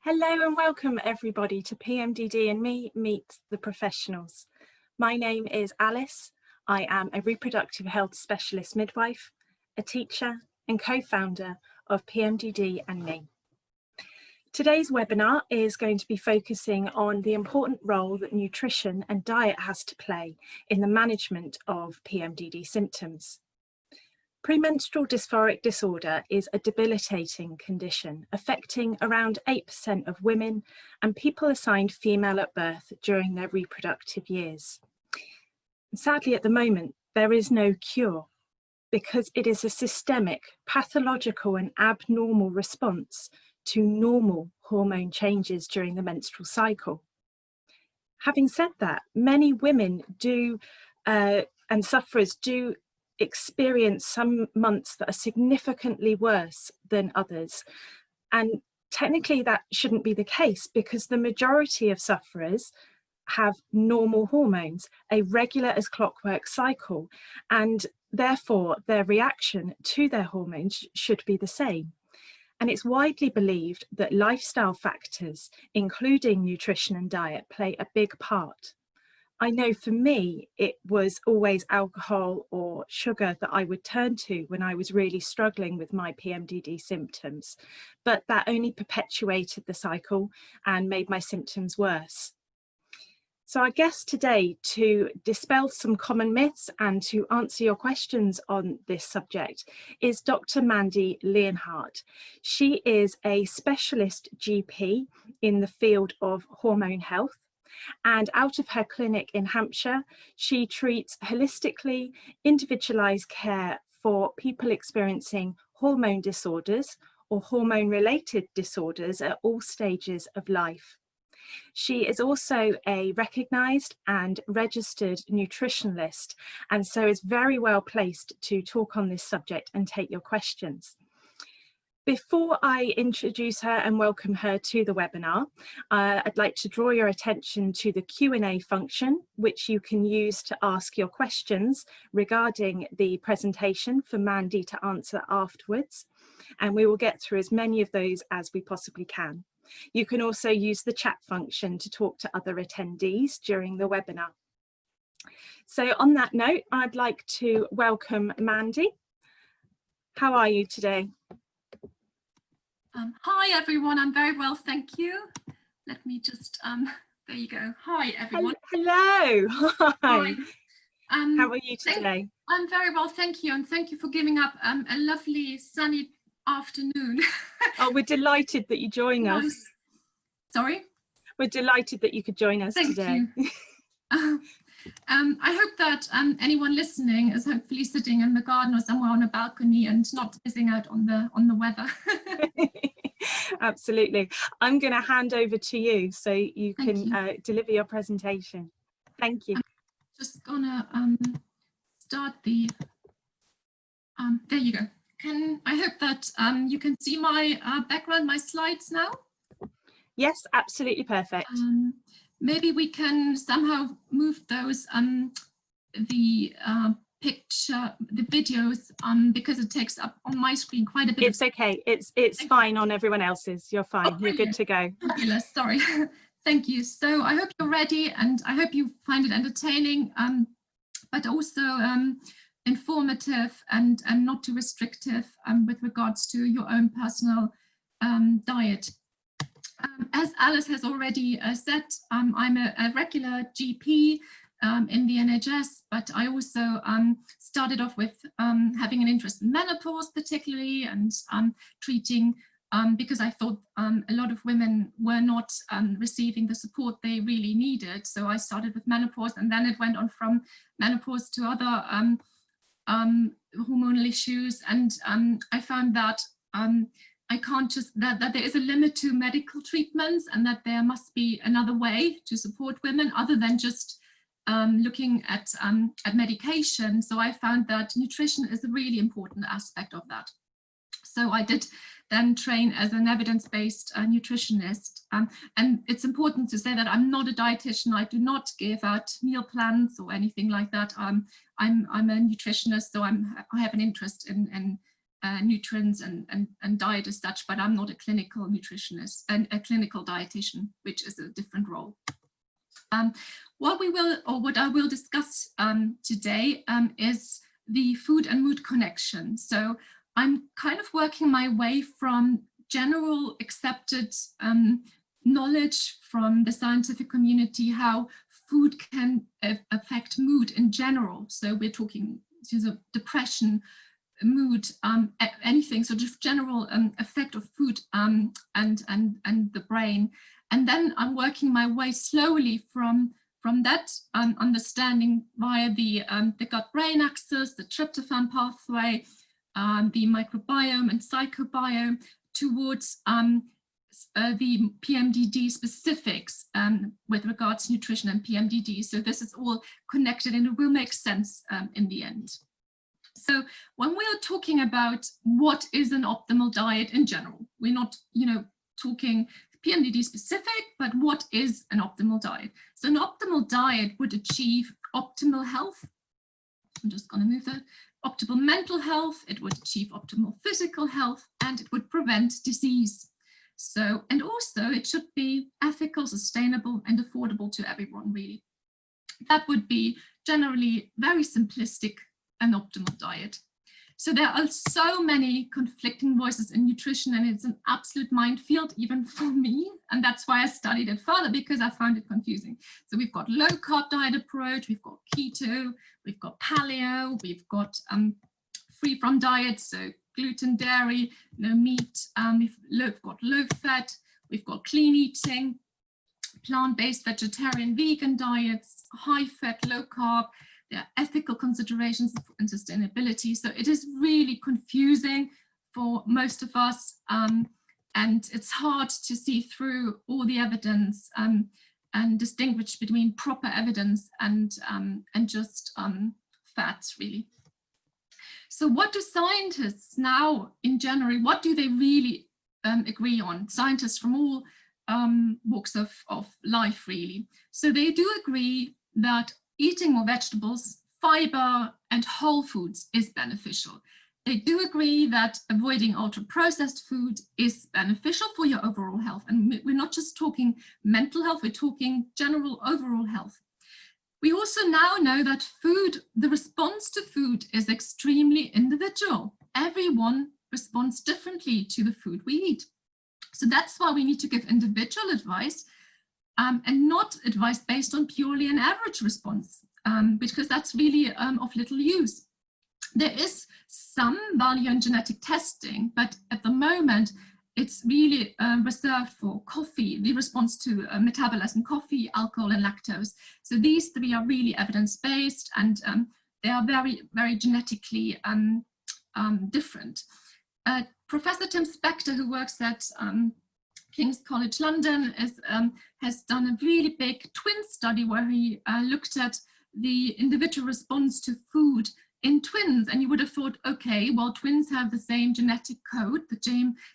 Hello and welcome everybody to PMDD and Me Meets the Professionals. My name is Alice. I am a reproductive health specialist midwife, a teacher and co-founder of PMDD and Me. Today's webinar is going to be focusing on the important role that nutrition and diet has to play in the management of PMDD symptoms. Premenstrual Dysphoric Disorder is a debilitating condition affecting around 8% of women and people assigned female at birth during their reproductive years. Sadly, at the moment, there is no cure because it is a systemic, pathological and abnormal response to normal hormone changes during the menstrual cycle. Having said that, many women and sufferers do experience some months that are significantly worse than others. And technically that shouldn't be the case because the majority of sufferers have normal hormones, a regular as clockwork cycle, and therefore their reaction to their hormones should be the same. And it's widely believed that lifestyle factors, including nutrition and diet, play a big part. I know for me, it was always alcohol or sugar that I would turn to when I was really struggling with my PMDD symptoms, but that only perpetuated the cycle and made my symptoms worse. So I guess today, to dispel some common myths and to answer your questions on this subject is Dr. Mandy Leonhardt. She is a specialist GP in the field of hormone health. And out of her clinic in Hampshire, she treats holistically individualized care for people experiencing hormone disorders or hormone-related disorders at all stages of life. She is also a recognized and registered nutritionalist, and so is very well placed to talk on this subject and take your questions. Before I introduce her and welcome her to the webinar, I'd like to draw your attention to the Q&A function, which you can use to ask your questions regarding the presentation for Mandy to answer afterwards. And we will get through as many of those as we possibly can. You can also use the chat function to talk to other attendees during the webinar. So on that note, I'd like to welcome Mandy. How are you today? Hi everyone, I'm very well, thank you. Let me just, there you go. Hi everyone. Hello, hi. How are you today? I'm very well, thank you, and thank you for giving up a lovely sunny afternoon. Oh, we're delighted that you join us. Sorry? We're delighted that you could join us today. You. I hope that anyone listening is hopefully sitting in the garden or somewhere on a balcony and not missing out on the weather. Absolutely. I'm going to hand over to you so you can deliver your presentation. Thank you. I'm just gonna start the. There you go. I hope that you can see my background, my slides now. Yes, absolutely perfect. Maybe we can somehow move those the videos because it takes up on my screen quite a bit. It's okay. It's fine on everyone else's. You're fine. Oh, you're good to go. Fabulous. Sorry. Thank you. So I hope you're ready, and I hope you find it entertaining, but also informative and not too restrictive with regards to your own personal diet. As Alice has already said, I'm a regular GP in the NHS, but I also started off with having an interest in menopause particularly, and treating because I thought a lot of women were not receiving the support they really needed. So I started with menopause, and then it went on from menopause to other hormonal issues, and I found that I can't just, that there is a limit to medical treatments, and that there must be another way to support women other than just looking at medication. So I found that nutrition is a really important aspect of that. So I did then train as an evidence-based nutritionist. And it's important to say that I'm not a dietitian. I do not give out meal plans or anything like that. I'm a nutritionist, so I have an interest in nutrients and diet as such, but I'm not a clinical nutritionist and a clinical dietitian, which is a different role. What I will discuss today is the food and mood connection. So I'm kind of working my way from general accepted knowledge from the scientific community, how food can affect mood in general. So we're talking depression, mood, anything, so just general effect of food and the brain. And then I'm working my way slowly from that understanding via the gut-brain axis, the tryptophan pathway, the microbiome and psychobiome, towards the PMDD specifics with regards to nutrition and PMDD. So this is all connected and it will make sense in the end. So when we are talking about what is an optimal diet in general, we're not, talking PMDD specific, but what is an optimal diet? So an optimal diet would achieve optimal health. I'm just going to move that. Optimal mental health, it would achieve optimal physical health, and it would prevent disease. So, and also it should be ethical, sustainable, and affordable to everyone, really. That would be generally very simplistic, an optimal diet. So there are so many conflicting voices in nutrition, and it's an absolute minefield even for me. And that's why I studied it further, because I found it confusing. So we've got low carb diet approach, we've got keto, we've got paleo, we've got free from diet, so gluten, dairy, no meat, we've got low fat, we've got clean eating, plant-based, vegetarian, vegan diets, high fat, low carb. There are ethical considerations and sustainability. So it is really confusing for most of us, and it's hard to see through all the evidence and distinguish between proper evidence and just facts, really. So what do scientists now in January, what do they really agree on? Scientists from all walks of life, really. So they do agree that eating more vegetables, fiber, and whole foods is beneficial. They do agree that avoiding ultra-processed food is beneficial for your overall health. And we're not just talking mental health, we're talking general overall health. We also now know that food, the response to food is extremely individual. Everyone responds differently to the food we eat. So that's why we need to give individual advice and not advice based on purely an average response, because that's really of little use. There is some value in genetic testing, but at the moment, it's really reserved for coffee, the response to metabolism, coffee, alcohol, and lactose. So these three are really evidence-based, and they are very, very genetically different. Professor Tim Spector, who works at King's College London, has done a really big twin study where he looked at the individual response to food in twins, and you would have thought, okay, well, twins have the same genetic code,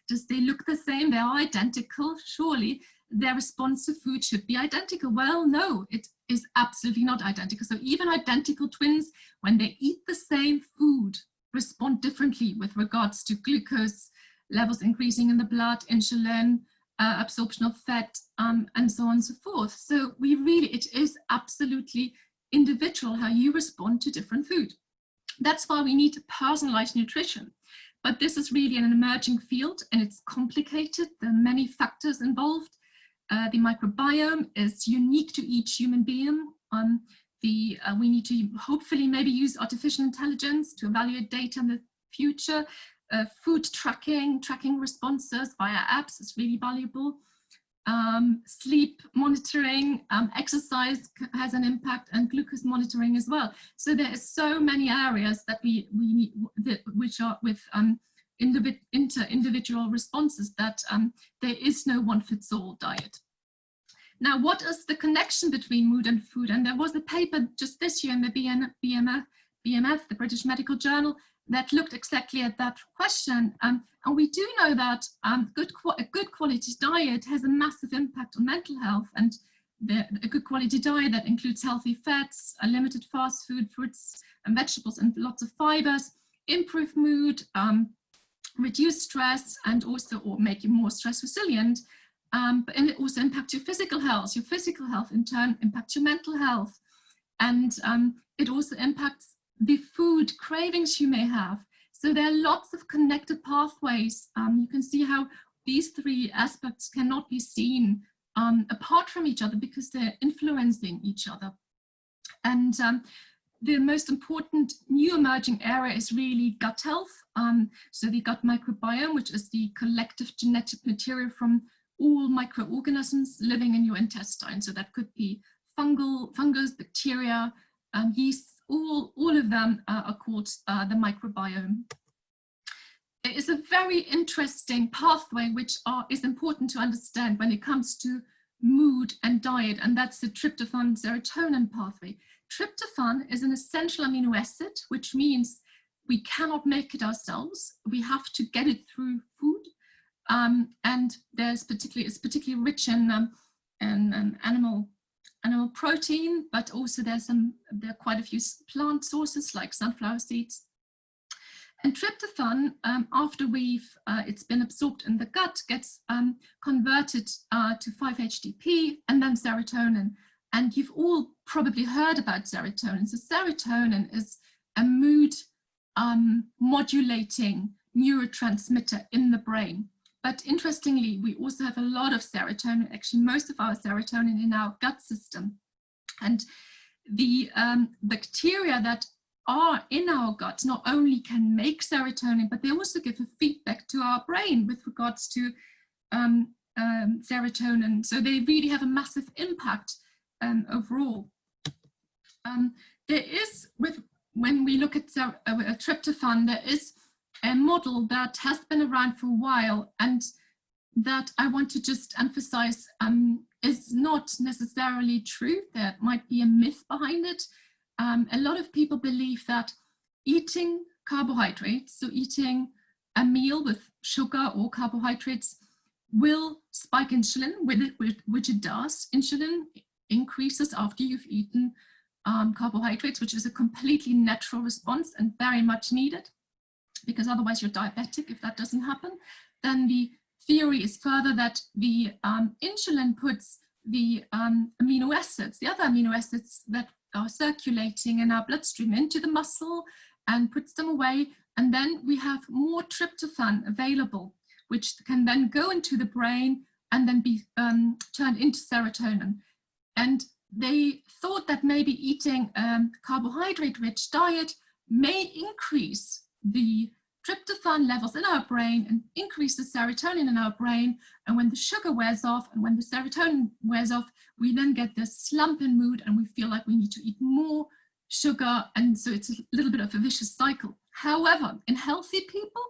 does they look the same? They are identical, surely their response to food should be identical. Well, no, it is absolutely not identical. So even identical twins, when they eat the same food, respond differently with regards to glucose levels increasing in the blood, insulin, absorption of fat, and so on and so forth. So it is absolutely individual how you respond to different food. That's why we need personalized nutrition. But this is really an emerging field, and it's complicated. There are many factors involved. The microbiome is unique to each human being. We need to hopefully maybe use artificial intelligence to evaluate data in the future. Food tracking responses via apps is really valuable. Sleep monitoring, exercise has an impact, and glucose monitoring as well. So there are so many areas that we need, which are with individual responses, that there is no one-fits-all diet. Now, what is the connection between mood and food? And there was a paper just this year in the BMF, the British Medical Journal, that looked exactly at that question. And we do know that a good quality diet has a massive impact on mental health, and a good quality diet that includes healthy fats, a limited fast food, fruits and vegetables, and lots of fibers, improve mood, reduce stress and also or make you more stress resilient. And it also impacts your physical health. Your physical health in turn impacts your mental health. And it also impacts the food cravings you may have. So there are lots of connected pathways. You can see how these three aspects cannot be seen apart from each other because they're influencing each other. And the most important new emerging area is really gut health. So the gut microbiome, which is the collective genetic material from all microorganisms living in your intestine. So that could be fungus, bacteria, yeast, all of them are called the microbiome. It is a very interesting pathway which is important to understand when it comes to mood and diet, and that's the tryptophan serotonin pathway. Tryptophan is an essential amino acid, which means we cannot make it ourselves. We have to get it through food, and it's particularly rich in animal protein, but also there are quite a few plant sources like sunflower seeds. And tryptophan, after it's been absorbed in the gut, gets converted to 5-HTP and then serotonin. And you've all probably heard about serotonin. So serotonin is a mood modulating neurotransmitter in the brain. But interestingly, we also have a lot of serotonin, actually most of our serotonin in our gut system. And the bacteria that are in our gut not only can make serotonin, but they also give a feedback to our brain with regards to serotonin. So they really have a massive impact overall. There is, when we look at tryptophan, there is a model that has been around for a while and that I want to just emphasize is not necessarily true. There might be a myth behind it. A lot of people believe that eating carbohydrates, so eating a meal with sugar or carbohydrates, will spike insulin, which it does. Insulin increases after you've eaten carbohydrates, which is a completely natural response and very much needed, because otherwise you're diabetic if that doesn't happen. Then the theory is further that the insulin puts the amino acids, the other amino acids that are circulating in our bloodstream, into the muscle and puts them away. And then we have more tryptophan available, which can then go into the brain and then be turned into serotonin. And they thought that maybe eating a carbohydrate-rich diet may increase the tryptophan levels in our brain and increase the serotonin in our brain. And when the sugar wears off and when the serotonin wears off, we then get this slump in mood and we feel like we need to eat more sugar. And so it's a little bit of a vicious cycle. However, in healthy people,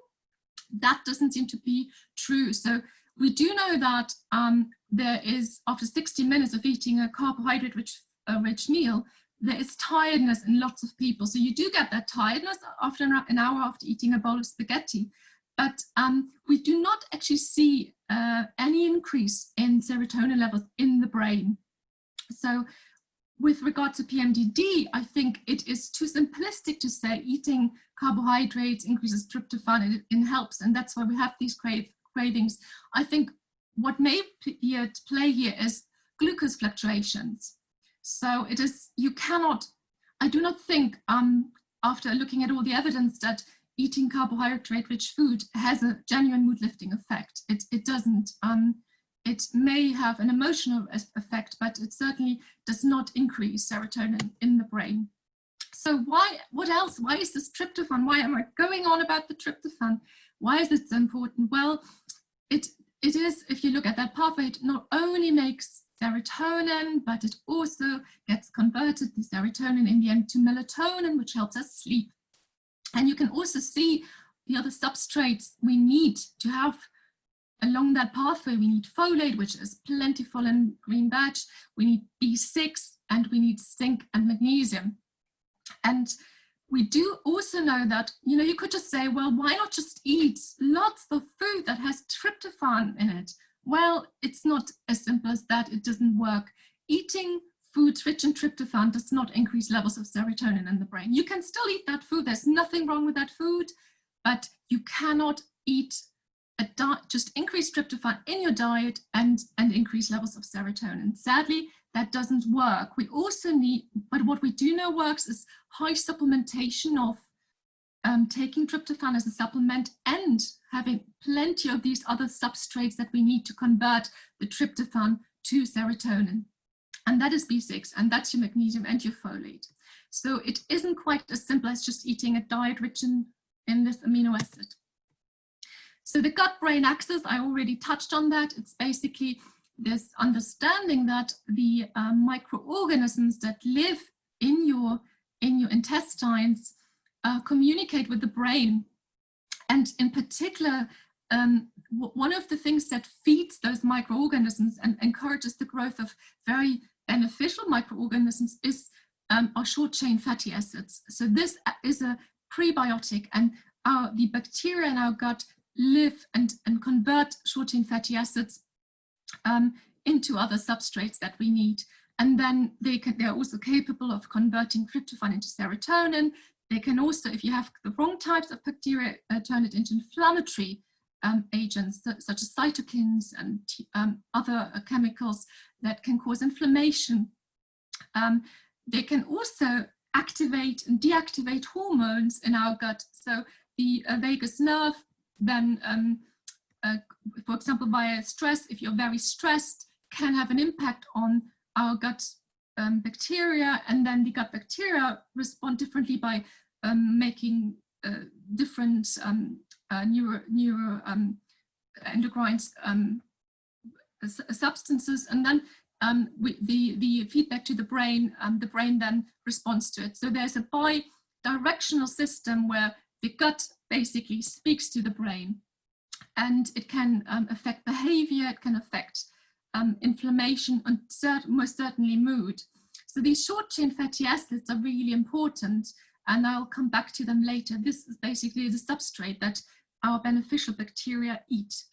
that doesn't seem to be true. So we do know that there is, after 60 minutes of eating a carbohydrate-rich meal, there is tiredness in lots of people. So you do get that tiredness after an hour after eating a bowl of spaghetti. But we do not actually see any increase in serotonin levels in the brain. So with regard to PMDD, I think it is too simplistic to say eating carbohydrates increases tryptophan, it helps, and that's why we have these cravings. I think what may be at play here is glucose fluctuations. So it is, you cannot, I do not think, after looking at all the evidence, that eating carbohydrate-rich food has a genuine mood-lifting effect. It doesn't. It may have an emotional effect, but it certainly does not increase serotonin in the brain. So what else? Why is this tryptophan? Why am I going on about the tryptophan? Why is it so important? Well, it is, if you look at that pathway, it not only makes serotonin, but it also gets converted, the serotonin in the end, to melatonin, which helps us sleep. And you can also see the other substrates we need to have along that pathway. We need folate, which is plentiful in green veg. We need B6, and we need zinc and magnesium. And we do also know that, you know, you could just say, well, why not just eat lots of food that has tryptophan in it? Well, it's not as simple as that. It doesn't work. Eating foods rich in tryptophan does not increase levels of serotonin in the brain. You can still eat that food. There's nothing wrong with that food, but you cannot eat just increase tryptophan in your diet and increase levels of serotonin. Sadly, that doesn't work. We also need, but what we do know works is high supplementation of taking tryptophan as a supplement and having plenty of these other substrates that we need to convert the tryptophan to serotonin. And that is B6, and that's your magnesium and your folate. So it isn't quite as simple as just eating a diet rich in this amino acid. So the gut-brain axis, I already touched on that. It's basically this understanding that the microorganisms that live in your intestines communicate with the brain. And in particular, one of the things that feeds those microorganisms and encourages the growth of very beneficial microorganisms is our short-chain fatty acids. So this is a prebiotic, and the bacteria in our gut live and convert short-chain fatty acids into other substrates that we need. And then they're also capable of converting tryptophan into serotonin. They can also, if you have the wrong types of bacteria, turn it into inflammatory agents such as cytokines and other chemicals that can cause inflammation. They can also activate and deactivate hormones in our gut. So the vagus nerve then, for example, via stress, if you're very stressed, can have an impact on our gut bacteria, and then the gut bacteria respond differently by making different endocrine substances, and then the feedback to the brain then responds to it. So there's a bi-directional system where the gut basically speaks to the brain, and it can affect behavior, it can affect inflammation, and most certainly mood. So these short-chain fatty acids are really important, and I'll come back to them later. This is basically the substrate that our beneficial bacteria eat.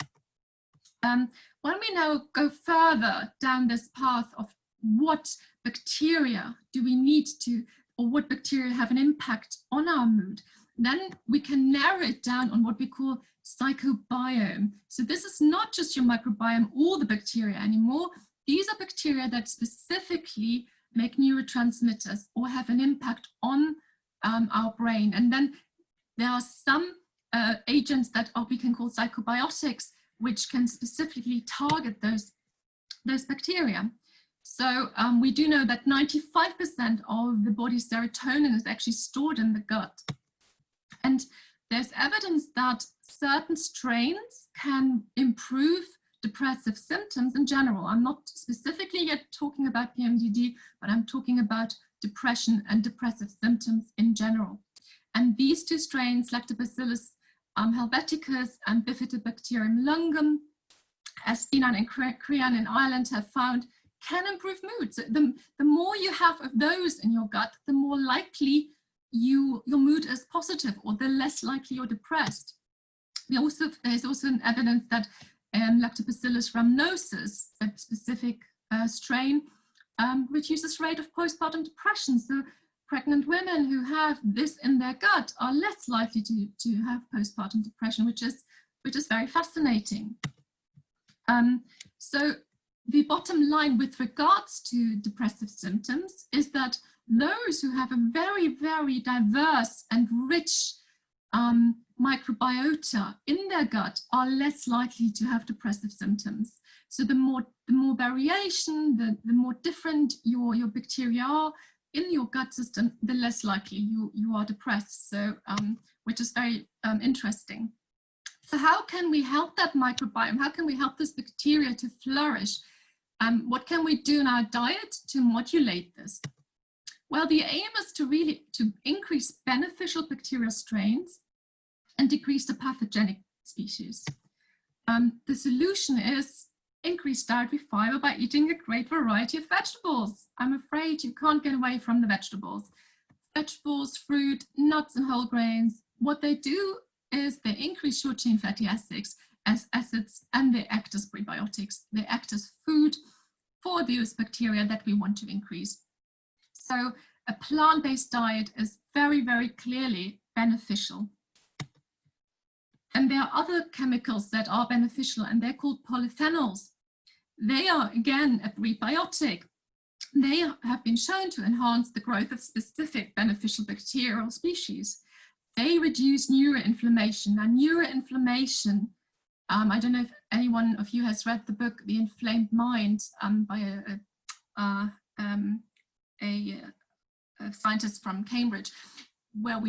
When we now go further down this path of what bacteria do we need to, or what bacteria have an impact on our mood, then we can narrow it down on what we call psychobiome. So this is not just your microbiome or the bacteria anymore. These are bacteria that specifically make neurotransmitters or have an impact on our brain. And then there are some agents that we can call psychobiotics, which can specifically target those bacteria. So we do know that 95% of the body's serotonin is actually stored in the gut. And there's evidence that certain strains can improve depressive symptoms in general. I'm not specifically yet talking about PMDD, but I'm talking about depression and depressive symptoms in general. And these two strains, Lactobacillus helveticus and Bifidobacterium lungum, as Dinan and Crean in Ireland have found, can improve mood. So the more you have of those in your gut, the more likely your mood is positive, or the less likely you're depressed. There's also an evidence that Lactobacillus rhamnosus, a specific strain, reduces rate of postpartum depression. So pregnant women who have this in their gut are less likely to have postpartum depression, which is very fascinating. So the bottom line with regards to depressive symptoms is that those who have a very, very diverse and rich microbiota in their gut are less likely to have depressive symptoms. So the more variation, the more different your bacteria are in your gut system, the less likely you are depressed. So which is very interesting. So how can we help that microbiome? How can we help this bacteria to flourish? What can we do in our diet to modulate this? Well, the aim is to increase beneficial bacterial strains and decrease the pathogenic species. The solution is increase dietary fiber by eating a great variety of vegetables. I'm afraid you can't get away from the vegetables. Vegetables, fruit, nuts, and whole grains, what they do is they increase short-chain fatty acids, and they act as prebiotics. They act as food for those bacteria that we want to increase. So a plant-based diet is very, very clearly beneficial. And there are other chemicals that are beneficial, and they're called polyphenols. They are, again, a prebiotic. They have been shown to enhance the growth of specific beneficial bacterial species. They reduce neuroinflammation. Now, neuroinflammation, I don't know if anyone of you has read the book The Inflamed Mind by a scientist from Cambridge, where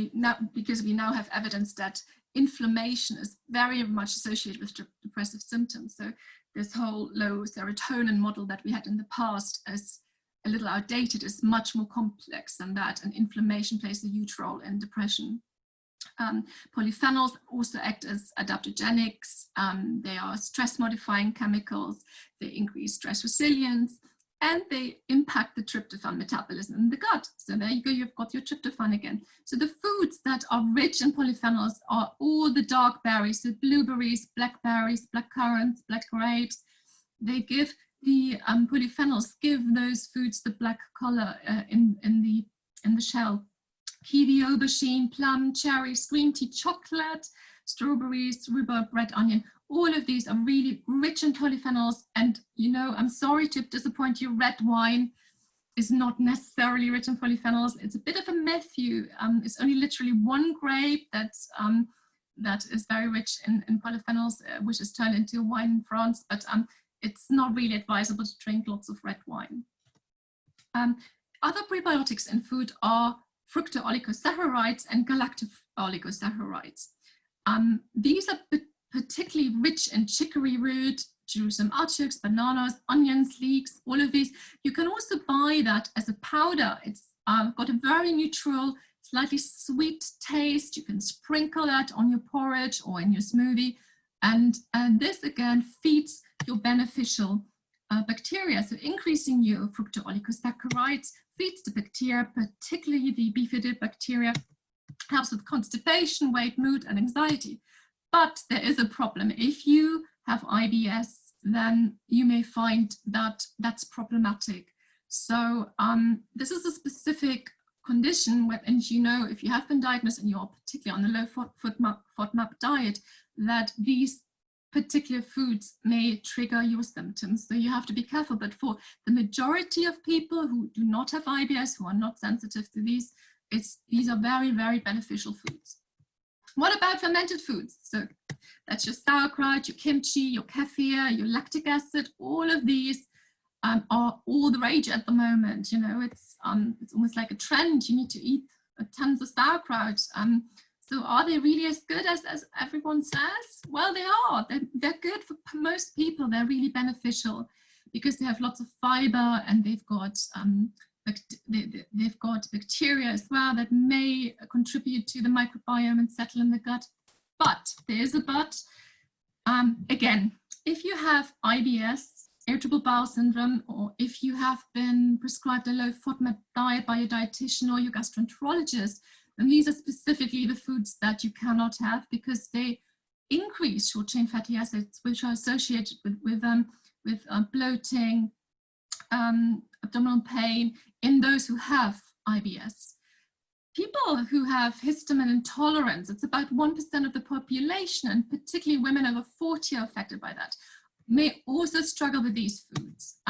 because we now have evidence that inflammation is very much associated with depressive symptoms. So this whole low serotonin model that we had in the past is a little outdated, is much more complex than that, and inflammation plays a huge role in depression. Polyphenols also act as adaptogenics. They are stress-modifying chemicals. They increase stress resilience, and they impact the tryptophan metabolism in the gut. So there you go, you've got your tryptophan again. So the foods that are rich in polyphenols are all the dark berries, the blueberries, blackberries, blackcurrants, black grapes. They give the polyphenols give those foods the black color in the shell. Kiwi, aubergine, plum, cherries, green tea, chocolate, strawberries, rhubarb, red onion. All of these are really rich in polyphenols. And, you know, I'm sorry to disappoint you, red wine is not necessarily rich in polyphenols. It's a bit of a myth. It's only literally one grape that is very rich in polyphenols, which is turned into wine in France. But it's not really advisable to drink lots of red wine. Other prebiotics in food are Fructo-Oligosaccharides and Galactooligosaccharide. These are particularly rich in chicory root, Jerusalem artichokes, bananas, onions, leeks, all of these. You can also buy that as a powder. It's got a very neutral, slightly sweet taste. You can sprinkle that on your porridge or in your smoothie. And this again feeds your beneficial bacteria. So increasing your Fructo-Oligosaccharides feeds the bacteria, particularly the bifidobacteria, helps with constipation, weight, mood, and anxiety. But there is a problem. If you have IBS, then you may find that that's problematic. So this is a specific condition where, and you know, if you have been diagnosed and you're particularly on a low FODMAP diet, that these particular foods may trigger your symptoms. So you have to be careful. But for the majority of people who do not have IBS, who are not sensitive to these, these are very, very beneficial foods. What about fermented foods? So that's your sauerkraut, your kimchi, your kefir, your lactic acid. All of these are all the rage at the moment. You know, it's almost like a trend. You need to eat tons of sauerkraut. So are they really as good as everyone says? Well, they are. They're good for most people. They're really beneficial because they have lots of fiber, and they've got bacteria as well that may contribute to the microbiome and settle in the gut. But there is a but. Again, if you have IBS, irritable bowel syndrome, or if you have been prescribed a low FODMAP diet by your dietitian or your gastroenterologist, and these are specifically the foods that you cannot have because they increase short-chain fatty acids, which are associated with bloating, abdominal pain in those who have IBS. People who have histamine intolerance, it's about 1% of the population, and particularly women over 40 are affected by that, may also struggle with these foods.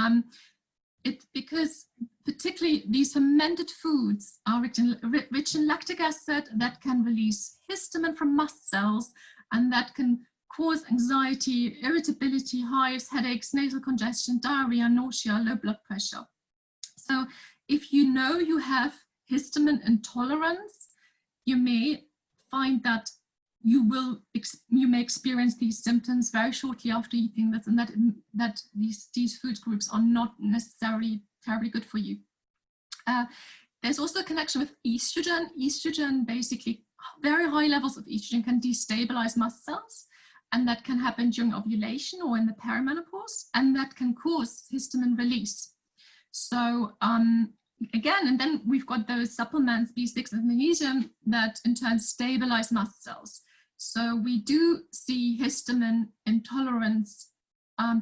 Because particularly these fermented foods are rich in lactic acid that can release histamine from mast cells, and that can cause anxiety, irritability, hives, headaches, nasal congestion, diarrhea, nausea, low blood pressure. So if you know you have histamine intolerance, you may find that you may experience these symptoms very shortly after eating this, and that these food groups are not necessarily terribly good for you. There's also a connection with estrogen. Estrogen, basically, very high levels of estrogen can destabilize mast cells, and that can happen during ovulation or in the perimenopause, and that can cause histamine release. So again, and then we've got those supplements, B6 and magnesium, that in turn stabilize mast cells. So we do see histamine intolerance,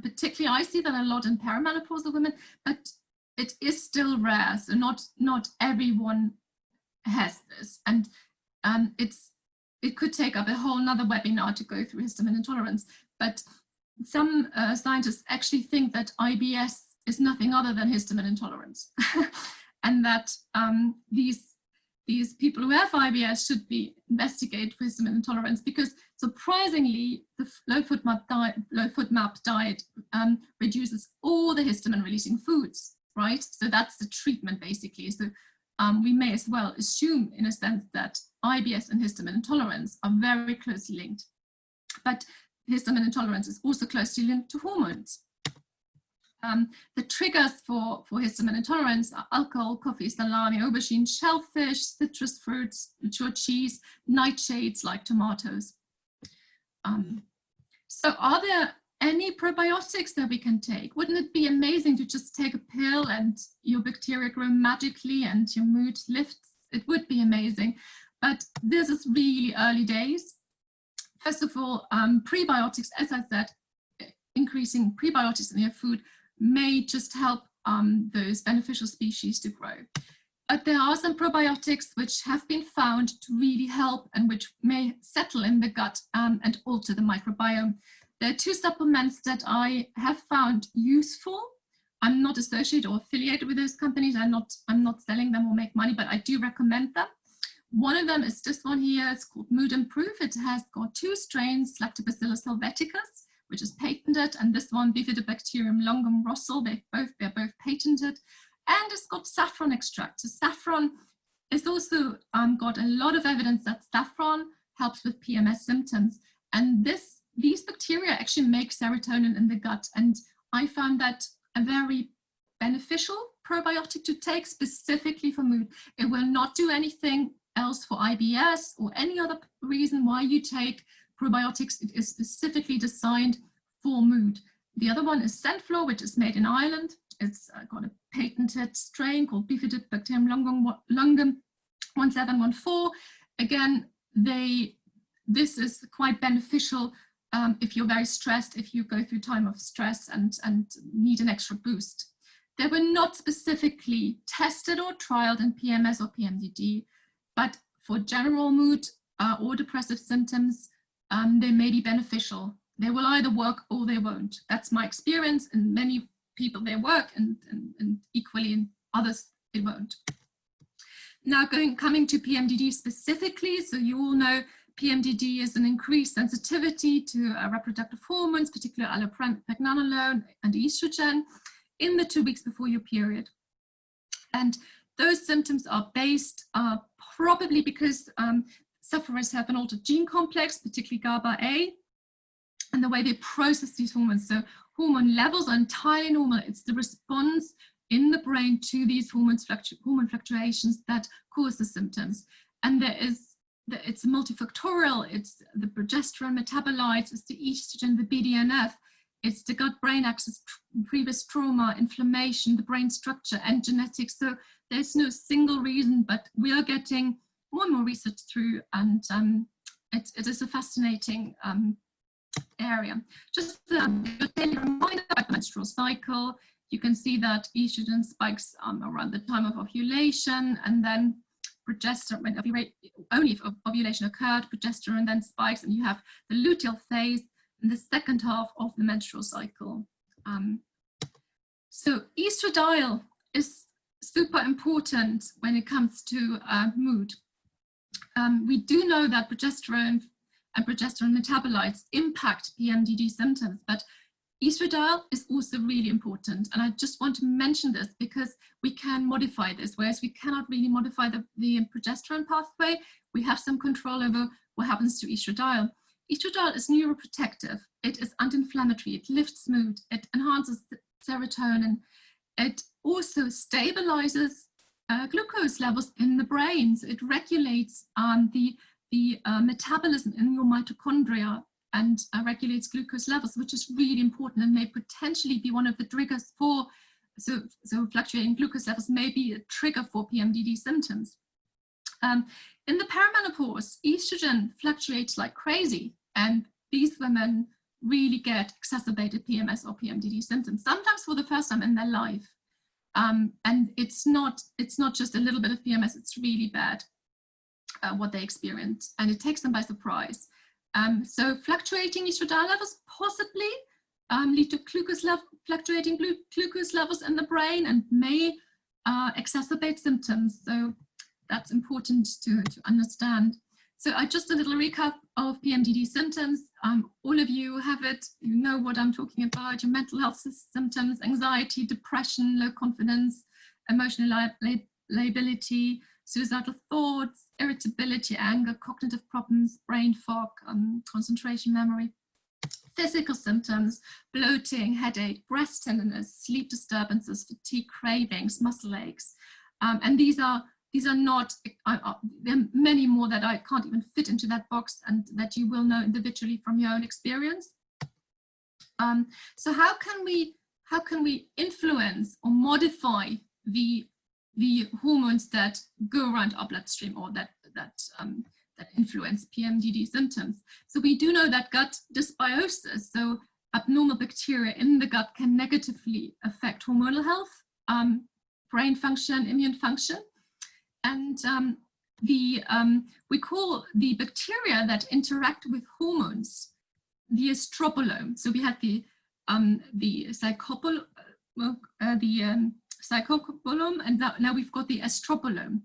particularly I see that a lot in perimenopausal women, but it is still rare. So not everyone has this. And it's it could take up a whole nother webinar to go through histamine intolerance, but some scientists actually think that IBS is nothing other than histamine intolerance, and that these people who have IBS should be investigated for histamine intolerance, because surprisingly, the low FODMAP diet reduces all the histamine-releasing foods, right? So that's the treatment, basically. So we may as well assume, in a sense, that IBS and histamine intolerance are very closely linked. But histamine intolerance is also closely linked to hormones. The triggers for histamine intolerance are alcohol, coffee, salami, aubergine, shellfish, citrus fruits, mature cheese, nightshades like tomatoes. So are there any probiotics that we can take? Wouldn't it be amazing to just take a pill and your bacteria grow magically and your mood lifts? It would be amazing, but this is really early days. First of all, prebiotics, as I said, increasing prebiotics in your food may just help those beneficial species to grow. But there are some probiotics which have been found to really help and which may settle in the gut and alter the microbiome. There are two supplements that I have found useful. I'm not associated or affiliated with those companies. I'm not selling them or make money, but I do recommend them. One of them is this one here. It's called Mood Improve. It has got 2 strains, Lactobacillus helveticus, which is patented, and this one, Bifidobacterium longum rossel, they're both patented, and it's got saffron extract. So saffron is also got a lot of evidence that saffron helps with PMS symptoms, and these bacteria actually make serotonin in the gut, and I found that a very beneficial probiotic to take specifically for mood. It will not do anything else for IBS or any other reason why you take probiotics. It is specifically designed for mood. The other one is Centflor, which is made in Ireland. It's got a patented strain called Bifidobacterium longum 1714. Again, this is quite beneficial if you're very stressed, if you go through time of stress and need an extra boost. They were not specifically tested or trialed in PMS or PMDD, but for general mood or depressive symptoms, they may be beneficial. They will either work or they won't. That's my experience, and many people they work, and equally in others it won't. Now coming to PMDD specifically, so you all know PMDD is an increased sensitivity to reproductive hormones, particularly allopregnanolone and estrogen, in the 2 weeks before your period. And those symptoms are based probably because sufferers have an altered gene complex, particularly GABA-A, and the way they process these hormones. So hormone levels are entirely normal. It's the response in the brain to these hormone fluctuations that cause the symptoms. And it's multifactorial. It's the progesterone metabolites, it's the estrogen, the BDNF, it's the gut-brain axis, previous trauma, inflammation, the brain structure, and genetics. So there's no single reason, but we are getting more and more research through, and it is a fascinating area. Just a daily reminder about the menstrual cycle. You can see that estrogen spikes around the time of ovulation, and then progesterone, only if ovulation occurred, progesterone then spikes, and you have the luteal phase in the second half of the menstrual cycle. So estradiol is super important when it comes to mood. We do know that progesterone and progesterone metabolites impact PMDD symptoms, but estradiol is also really important. And I just want to mention this because we can modify this, whereas we cannot really modify the progesterone pathway. We have some control over what happens to estradiol. Estradiol is neuroprotective. It is anti-inflammatory. It lifts mood. It enhances serotonin. It also stabilizes glucose levels in the brain. So it regulates the metabolism in your mitochondria and regulates glucose levels, which is really important and may potentially be one of the triggers for, so fluctuating glucose levels may be a trigger for PMDD symptoms. In the perimenopause, estrogen fluctuates like crazy, and these women really get exacerbated PMS or PMDD symptoms, sometimes for the first time in their life. And it's not just a little bit of PMS, it's really bad. what they experience, and it takes them by surprise. So fluctuating estradiol levels possibly lead to fluctuating glucose levels in the brain and may exacerbate symptoms. So that's important to understand. So just a little recap of PMDD symptoms. All of you have it, you know what I'm talking about, your mental health symptoms: anxiety, depression, low confidence, emotional liability, suicidal thoughts, irritability, anger, cognitive problems, brain fog, concentration, memory. Physical symptoms: bloating, headache, breast tenderness, sleep disturbances, fatigue, cravings, muscle aches. And these are not, there are many more that I can't even fit into that box and that you will know individually from your own experience. So how can we influence or modify the hormones that go around our bloodstream, or that influence PMDD symptoms? So we do know that gut dysbiosis, so abnormal bacteria in the gut, can negatively affect hormonal health, brain function, immune function. And we call the bacteria that interact with hormones the Estrobolome. So we had the Psychobiome, and now we've got the Estrobolome.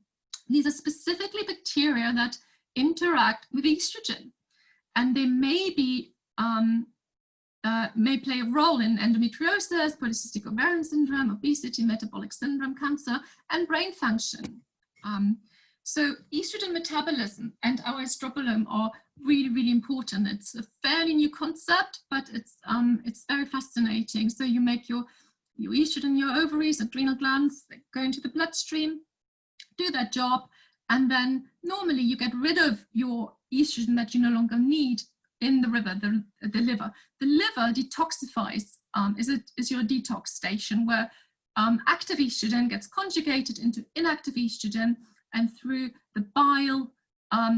These are specifically bacteria that interact with estrogen, and they may play a role in endometriosis, polycystic ovarian syndrome, obesity, metabolic syndrome, cancer, and brain function. So estrogen metabolism and our estrobolome are really, really important. It's a fairly new concept, but it's very fascinating. So you make your estrogen, your ovaries, adrenal glands, they go into the bloodstream, do that job, and then normally you get rid of your estrogen that you no longer need in the liver. The liver detoxifies, is your detox station, where active estrogen gets conjugated into inactive estrogen, and through the bile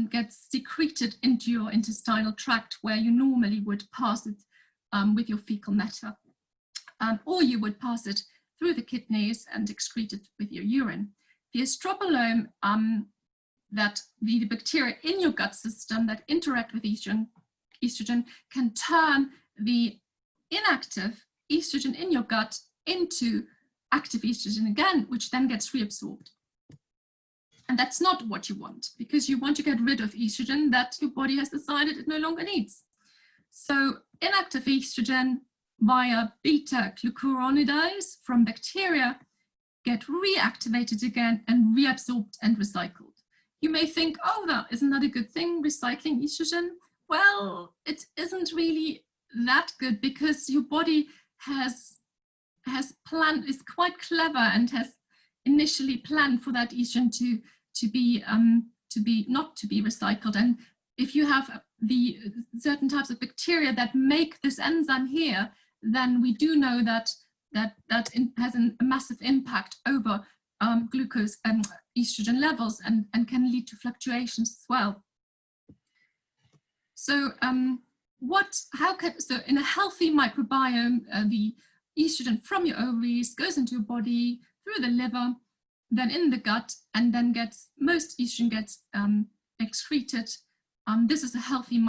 gets secreted into your intestinal tract, where you normally would pass it with your fecal matter, or you would pass it through the kidneys and excrete it with your urine. The estrobolome, that the bacteria in your gut system that interact with estrogen can turn the inactive estrogen in your gut into active estrogen again, which then gets reabsorbed. And that's not what you want, because you want to get rid of estrogen that your body has decided it no longer needs. So inactive estrogen via beta-glucuronidase from bacteria get reactivated again and reabsorbed and recycled. You may think, oh, isn't that a good thing, recycling estrogen? Well, it isn't really that good, because your body is quite clever and has initially planned for that estrogen not to be recycled. And if you have the certain types of bacteria that make this enzyme here, then we do know that has a massive impact over glucose and estrogen levels, and can lead to fluctuations as well. So so in a healthy microbiome, the estrogen from your ovaries goes into your body through the liver, then in the gut, and then most estrogen gets excreted. This is a healthy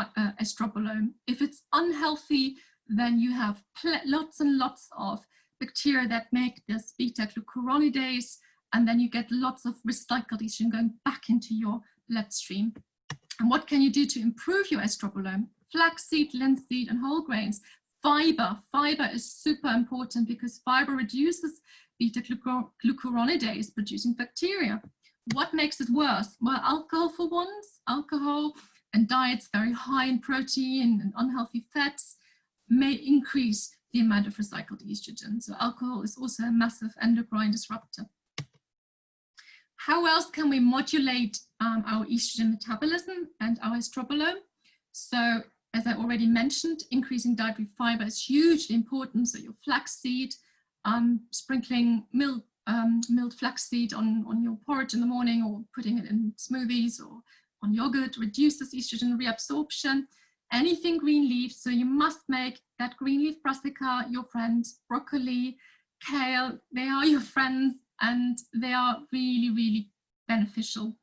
estrobolome. If it's unhealthy, then you have lots and lots of bacteria that make this beta-glucuronidase, and then you get lots of recycled estrogen going back into your bloodstream. And what can you do to improve your estrobolome? Flaxseed, linseed, and whole grains. Fiber is super important, because fiber reduces beta-glucuronidase producing bacteria. What makes it worse? Well, alcohol for once. Alcohol and diets very high in protein and unhealthy fats may increase the amount of recycled estrogen. So alcohol is also a massive endocrine disruptor. How else can we modulate our estrogen metabolism and our estrobolome? So, as I already mentioned, increasing dietary fiber is hugely important. So your flaxseed, sprinkling milled flaxseed on your porridge in the morning, or putting it in smoothies or on yogurt, reduces estrogen reabsorption. Anything green leaf, so you must make that green leaf brassica your friends. Broccoli, kale, they are your friends, and they are really, really beneficial.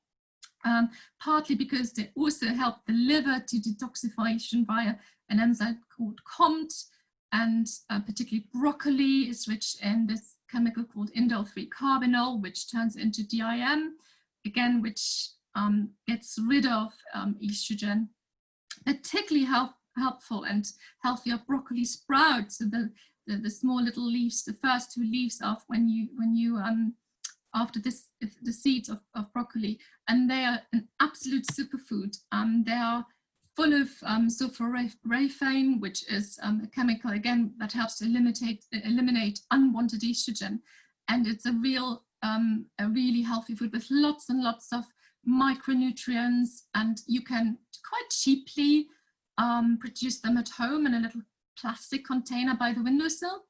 partly because they also help the liver to detoxification via an enzyme called COMT, and particularly broccoli is rich in this chemical called indole-3 carbinol, which turns into DIM, again, which gets rid of estrogen. Particularly helpful and healthy are broccoli sprouts, so the small little leaves, the first two leaves of when you after this, the seeds of broccoli, and they are an absolute superfood. They are full of sulforaphane, which is a chemical again that helps to eliminate unwanted estrogen, and it's a really healthy food with lots and lots of micronutrients, and you can quite cheaply produce them at home in a little plastic container by the windowsill.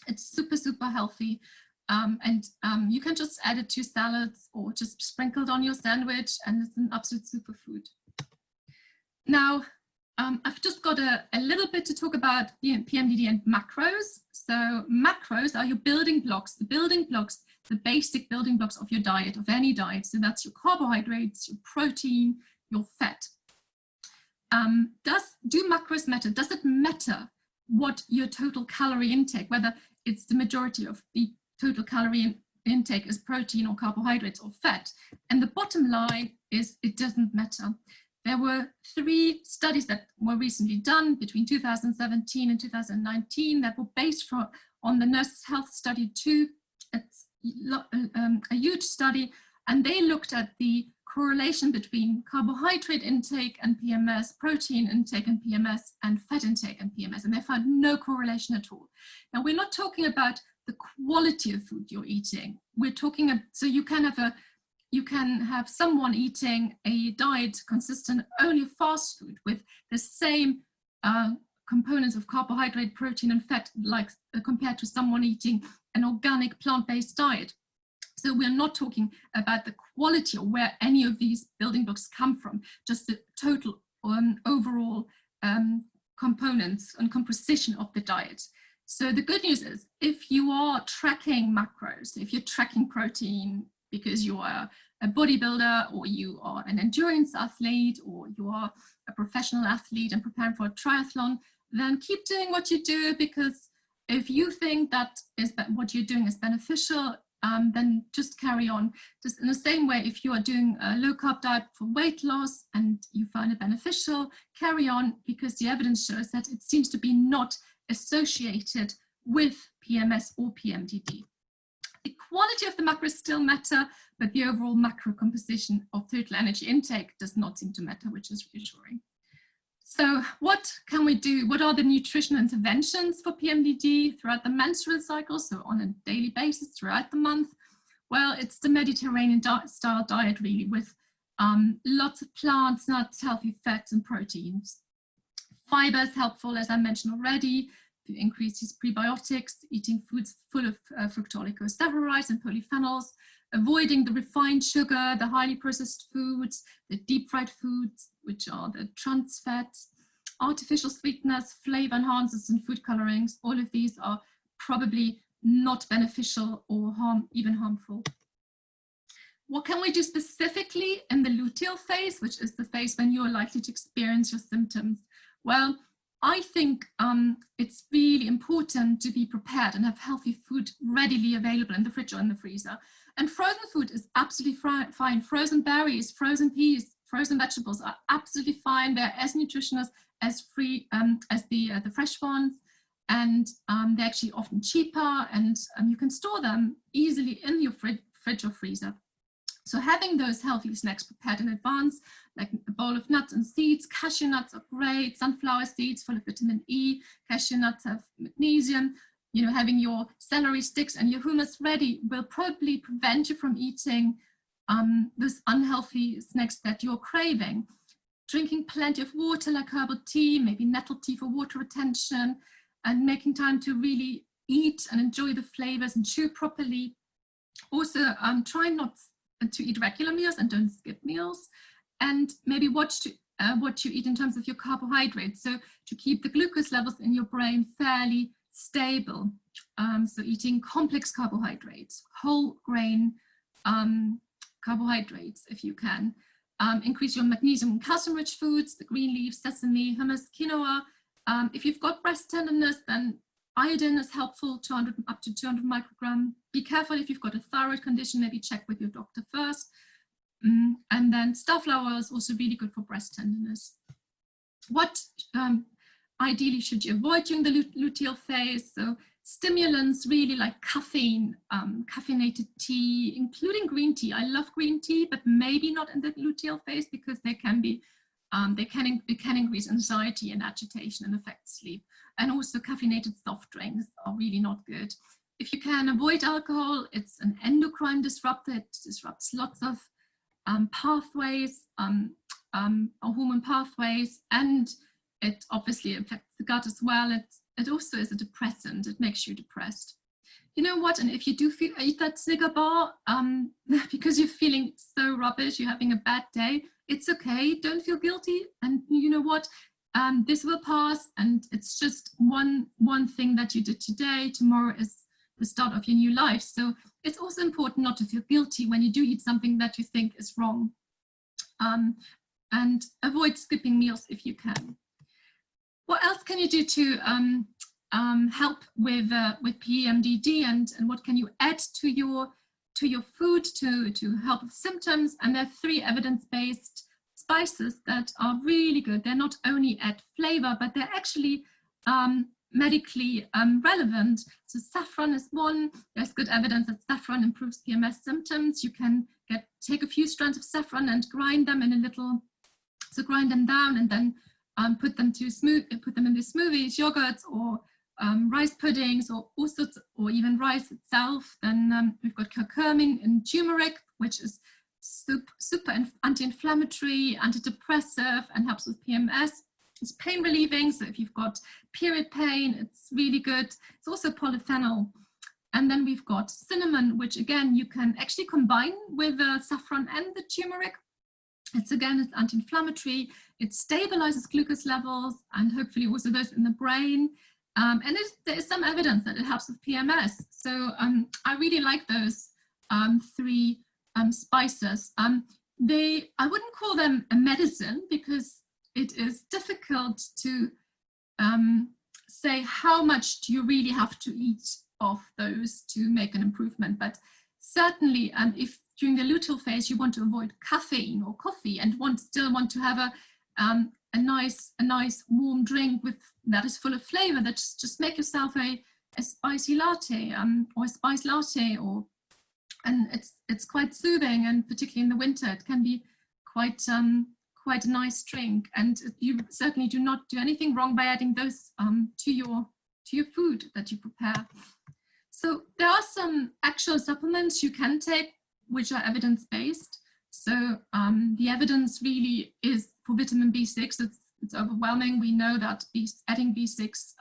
It's super healthy, and you can just add it to salads or just sprinkle it on your sandwich, and it's an absolute superfood. Now, I've just got a little bit to talk about PMDD and macros. So macros are your building blocks, the basic building blocks of your diet, of any diet. So that's your carbohydrates, your protein, your fat. Do macros matter? Does it matter what your total calorie intake, whether it's the majority of the total calorie intake is protein or carbohydrates or fat? And the bottom line is it doesn't matter. There were 3 studies that were recently done between 2017 and 2019 that were based on the Nurses' Health Study 2. It's a huge study, and they looked at the correlation between carbohydrate intake and PMS, protein intake and PMS, and fat intake and PMS, and they found no correlation at all. Now, we're not talking about the quality of food you're eating. We're talking, so you can have someone eating a diet consistent only of fast food with the same components of carbohydrate, protein, and fat, like compared to someone eating an organic plant-based diet. So we're not talking about the quality or where any of these building blocks come from, just the total overall components and composition of the diet. So the good news is, if you are tracking macros, if you're tracking protein because you are a bodybuilder, or you are an endurance athlete, or you are a professional athlete and preparing for a triathlon, then keep doing what you do, because if you think that what you're doing is beneficial, then just carry on. Just in the same way, if you are doing a low-carb diet for weight loss and you find it beneficial, carry on, because the evidence shows that it seems to be not associated with PMS or PMDD. The quality of the macros still matter, but the overall macro composition of total energy intake does not seem to matter, which is reassuring. So what can we do? What are the nutritional interventions for PMDD throughout the menstrual cycle, so on a daily basis throughout the month? Well, it's the Mediterranean style diet, really, with lots of plants, nuts, healthy fats and proteins. Fiber is helpful, as I mentioned already, to increase these prebiotics, eating foods full of fructo-oligosaccharides and polyphenols, avoiding the refined sugar, the highly processed foods, the deep fried foods, which are the trans fats, artificial sweeteners, flavor enhancers and food colorings. All of these are probably not beneficial or even harmful. What can we do specifically in the luteal phase, which is the phase when you are likely to experience your symptoms? Well, I think it's really important to be prepared and have healthy food readily available in the fridge or in the freezer. And frozen food is absolutely fine. Frozen berries, frozen peas, frozen vegetables are absolutely fine. They're as nutritious as the fresh ones, and they're actually often cheaper, and you can store them easily in your fridge or freezer. So having those healthy snacks prepared in advance, like a bowl of nuts and seeds. Cashew nuts are great, sunflower seeds full of vitamin E, cashew nuts have magnesium. You know, having your celery sticks and your hummus ready will probably prevent you from eating those unhealthy snacks that you're craving. Drinking plenty of water, like herbal tea, maybe nettle tea for water retention, and making time to really eat and enjoy the flavors and chew properly. Also, try not to eat regular meals and don't skip meals, and maybe watch what you eat in terms of your carbohydrates, so to keep the glucose levels in your brain fairly stable. So eating complex carbohydrates, whole grain carbohydrates if you can. increase your magnesium and calcium-rich foods, the green leaves, sesame, hummus, quinoa. If you've got breast tenderness, then iodine is helpful, up to 200 microgram. Be careful if you've got a thyroid condition, maybe check with your doctor first. And then star flower is also really good for breast tenderness. What ideally should you avoid during the luteal phase? So stimulants really like caffeine, caffeinated tea, including green tea. I love green tea, but maybe not in the luteal phase because they can be, they can increase anxiety and agitation and affect sleep. And also caffeinated soft drinks are really not good. If you can avoid alcohol, it's an endocrine disruptor. It disrupts lots of pathways, hormone pathways, and it obviously affects the gut as well. It also is a depressant. It makes you depressed. You know what? And if you do eat that Snicker bar because you're feeling so rubbish, you're having a bad day, it's okay. Don't feel guilty. And you know what? This will pass. And it's just one thing that you did today. Tomorrow is the start of your new life. So it's also important not to feel guilty when you do eat something that you think is wrong. And avoid skipping meals if you can. What else can you do to help with PMDD, and what can you add to your food to help with symptoms? And there are 3 evidence-based spices that are really good. They're not only add flavor, but they're actually medically relevant. So saffron is one. There's good evidence that saffron improves PMS symptoms. You can take a few strands of saffron and grind them in a little, so grind them down and then put them in the smoothies, yogurts, or rice puddings, or all sorts, or even rice itself. Then we've got curcumin and turmeric, which is super anti-inflammatory, antidepressive, and helps with PMS. It's pain relieving, so if you've got period pain, it's really good. It's also polyphenol. And then we've got cinnamon, which again, you can actually combine with saffron and the turmeric. It's anti-inflammatory. It stabilizes glucose levels and hopefully also those in the brain. And there is some evidence that it helps with PMS. So I really like those 3 spices. I wouldn't call them a medicine because it is difficult to say how much do you really have to eat of those to make an improvement. But certainly, if during the luteal phase you want to avoid caffeine or coffee and still want to have a nice warm drink that is full of flavor, that just make yourself a spicy latte or a spice latte, and it's quite soothing, and particularly in the winter it can be quite a nice drink. And you certainly do not do anything wrong by adding those to your food that you prepare. So there are some actual supplements you can take which are evidence-based. So the evidence really is for vitamin B6. It's overwhelming. We know that adding B6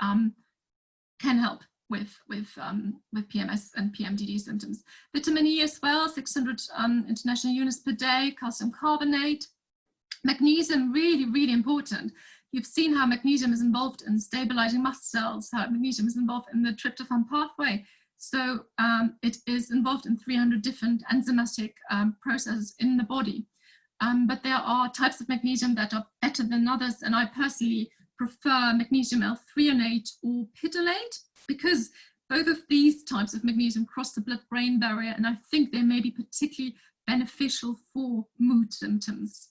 can help with PMS and PMDD symptoms. Vitamin E as well, 600 international units per day. Calcium carbonate. Magnesium, really, really important. You've seen how magnesium is involved in stabilizing mast cells, how magnesium is involved in the tryptophan pathway. So it is involved in 300 different enzymatic processes in the body. But there are types of magnesium that are better than others, and I personally prefer magnesium L-threonate or pitalate because both of these types of magnesium cross the blood-brain barrier, and I think they may be particularly beneficial for mood symptoms.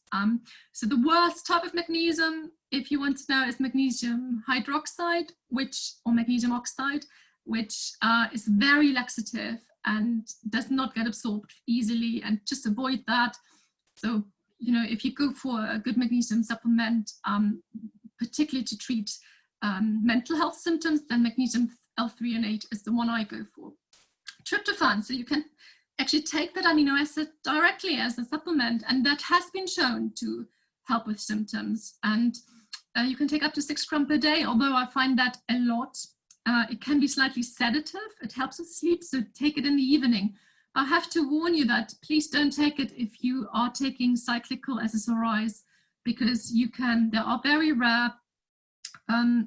So the worst type of magnesium, if you want to know, is magnesium hydroxide, or magnesium oxide, which is very laxative and does not get absorbed easily, and just avoid that. So, you know, if you go for a good magnesium supplement, particularly to treat mental health symptoms, then magnesium L-threonate is the one I go for. Tryptophan, so you can actually take that amino acid directly as a supplement, and that has been shown to help with symptoms. And you can take up to 6 grams per day, although I find that a lot. It can be slightly sedative. It helps with sleep, so take it in the evening. I have to warn you that please don't take it if you are taking cyclical SSRIs, because there are very rare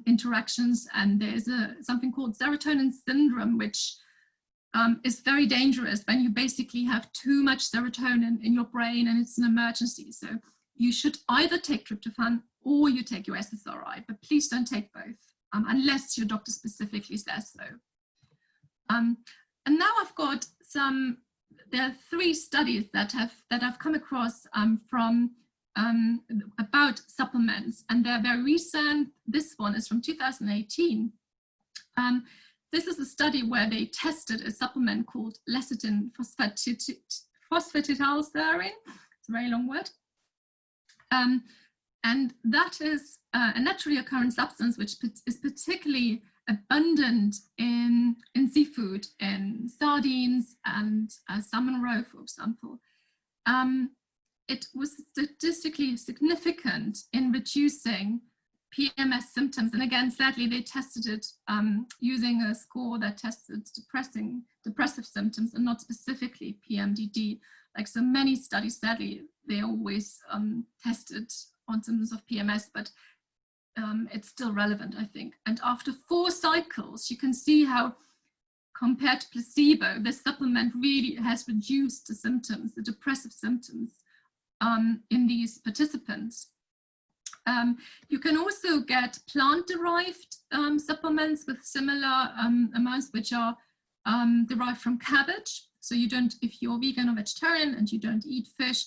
interactions, and there's something called serotonin syndrome, which is very dangerous when you basically have too much serotonin in your brain and it's an emergency. So you should either take tryptophan or you take your SSRI, but please don't take both unless your doctor specifically says so. And now I've got there are 3 studies that I've come across from about supplements, and they're very recent. This one is from 2018. This is a study where they tested a supplement called lecithin phosphatidylserine. It's a very long word. And that is a naturally occurring substance which is particularly abundant in seafood, in sardines and salmon roe, for example. It was statistically significant in reducing PMS symptoms. And again, sadly, they tested it using a score that tested depressive symptoms and not specifically PMDD. Like so many studies, sadly, they always tested on symptoms of PMS, but it's still relevant, I think. And after 4 cycles, you can see how, compared to placebo, this supplement really has reduced the symptoms, the depressive symptoms in these participants. You can also get plant-derived supplements with similar amounts, which are derived from cabbage. So you don't, if you're vegan or vegetarian and you don't eat fish,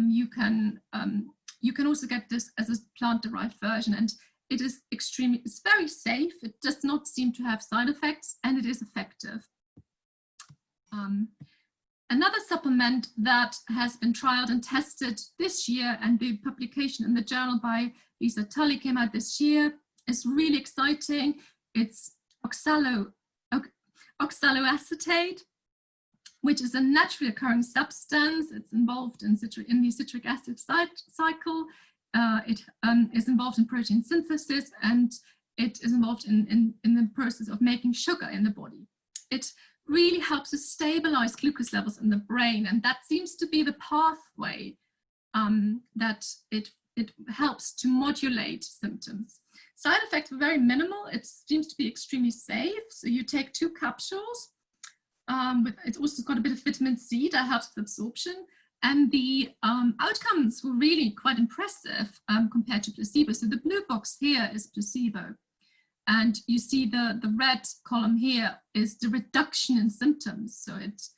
you can also get this as a plant-derived version, and it's very safe. It does not seem to have side effects, and it is effective. Another supplement that has been trialed and tested this year, and the publication in the journal by Lisa Tully came out this year, is really exciting. It's oxaloacetate, which is a naturally occurring substance. It's involved in the citric acid cycle. It is involved in protein synthesis, and it is involved in the process of making sugar in the body. It really helps to stabilize glucose levels in the brain, and that seems to be the pathway that it helps to modulate symptoms. Side effects are very minimal. It seems to be extremely safe. So you take 2 capsules. It's also got a bit of vitamin C that helps with absorption, and the outcomes were really quite impressive compared to placebo. So the blue box here is placebo, and you see the red column here is the reduction in symptoms. So it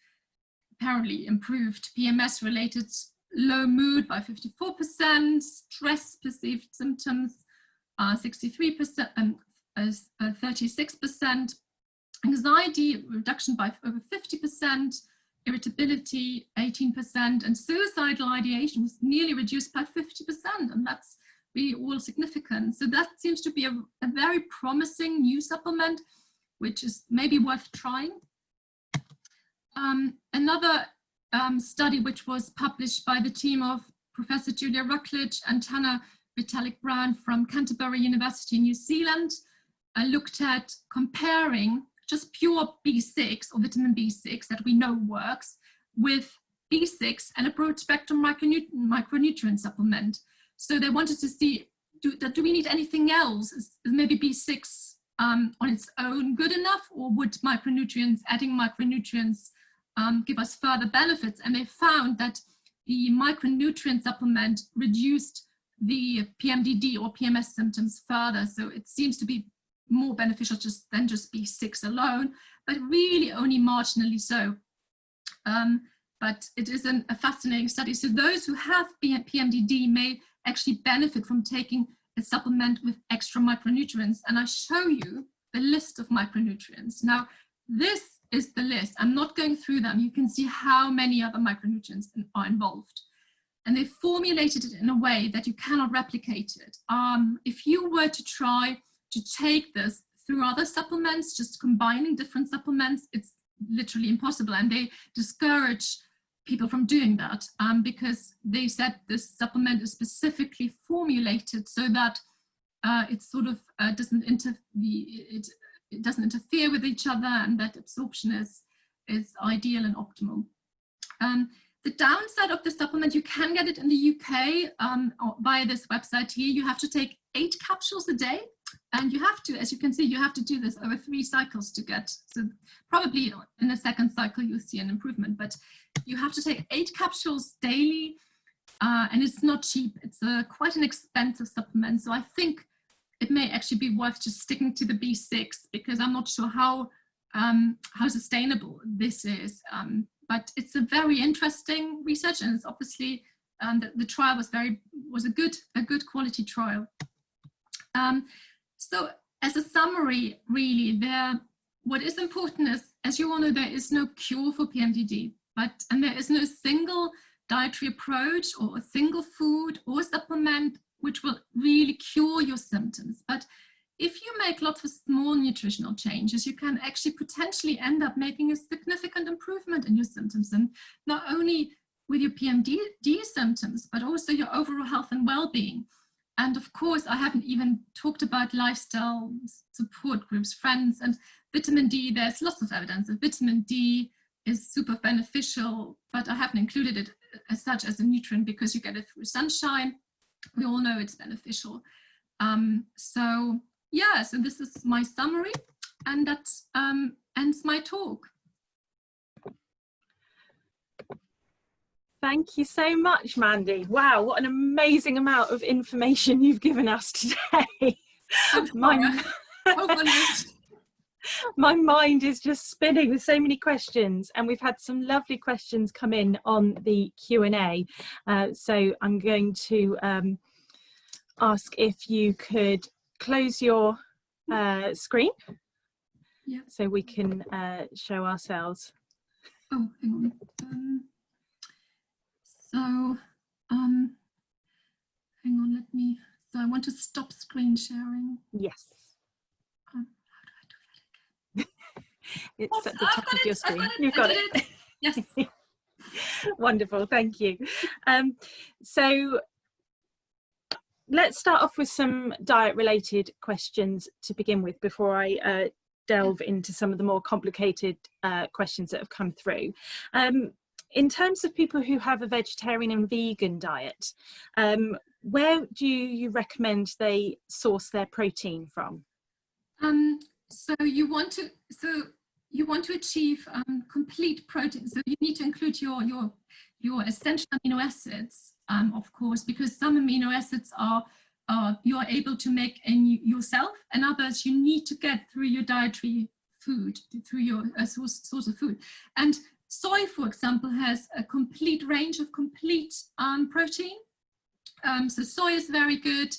apparently improved PMS-related low mood by 54%, stress perceived symptoms 63% and 36%. Anxiety reduction by over 50%, irritability 18%, and suicidal ideation was nearly reduced by 50%, and that's really all significant. So that seems to be a very promising new supplement, which is maybe worth trying. Another study which was published by the team of Professor Julia Ruckledge and Tanner Vitalik-Brown from Canterbury University in New Zealand looked at comparing just pure B6 or vitamin B6 that we know works with B6 and a broad spectrum micronutrient supplement. So they wanted to see, do we need anything else? Is maybe B6 on its own good enough, or would micronutrients, adding micronutrients give us further benefits? And they found that the micronutrient supplement reduced the PMDD or PMS symptoms further. So it seems to be more beneficial than just B6 alone, but really only marginally so. But it is a fascinating study. So those who have PMDD may actually benefit from taking a supplement with extra micronutrients. And I show you the list of micronutrients. Now, this is the list. I'm not going through them. You can see how many other micronutrients are involved. And they formulated it in a way that you cannot replicate it. If you were to try to take this through other supplements, just combining different supplements, it's literally impossible. And they discourage people from doing that because they said this supplement is specifically formulated so that it sort of doesn't interfere with each other, and that absorption is ideal and optimal. The downside of the supplement, you can get it in the UK via this website here. You have to take 8 capsules a day, And you have to, as you can see, you have to do this over 3 cycles to get, so probably in the 2nd cycle you'll see an improvement, but you have to take 8 capsules daily, and it's not cheap. It's quite an expensive supplement. So I think it may actually be worth just sticking to the B6, because I'm not sure how sustainable this is. But it's a very interesting research, and it's obviously the trial was a good quality trial. So as a summary, really, what is important is, as you all know, there is no cure for PMDD, and there is no single dietary approach or a single food or supplement which will really cure your symptoms. But if you make lots of small nutritional changes, you can actually potentially end up making a significant improvement in your symptoms, and not only with your PMDD symptoms, but also your overall health and well-being. And of course, I haven't even talked about lifestyle support groups, friends, and vitamin D. There's lots of evidence that vitamin D is super beneficial, but I haven't included it as such as a nutrient because you get it through sunshine. We all know it's beneficial. So this is my summary, and that ends my talk. Thank you so much, Mandy. Wow, what an amazing amount of information you've given us today. My mind is just spinning with so many questions, and we've had some lovely questions come in on the Q&A. So I'm going to ask if you could close your screen, so we can show ourselves. Oh, hang on. Hang on, so I want to stop screen sharing. Yes. How do I do that again? It's at the top of your screen. You've got it. Yes. Wonderful, thank you. So let's start off with some diet-related questions to begin with before I delve into some of the more complicated questions that have come through. In terms of people who have a vegetarian and vegan diet, where do you recommend they source their protein from? So you want to achieve complete protein. So you need to include your essential amino acids, of course, because some amino acids you are able to make in yourself, and others you need to get through your dietary food, through your source of food. And soy, for example, has a complete range of complete protein. So soy is very good.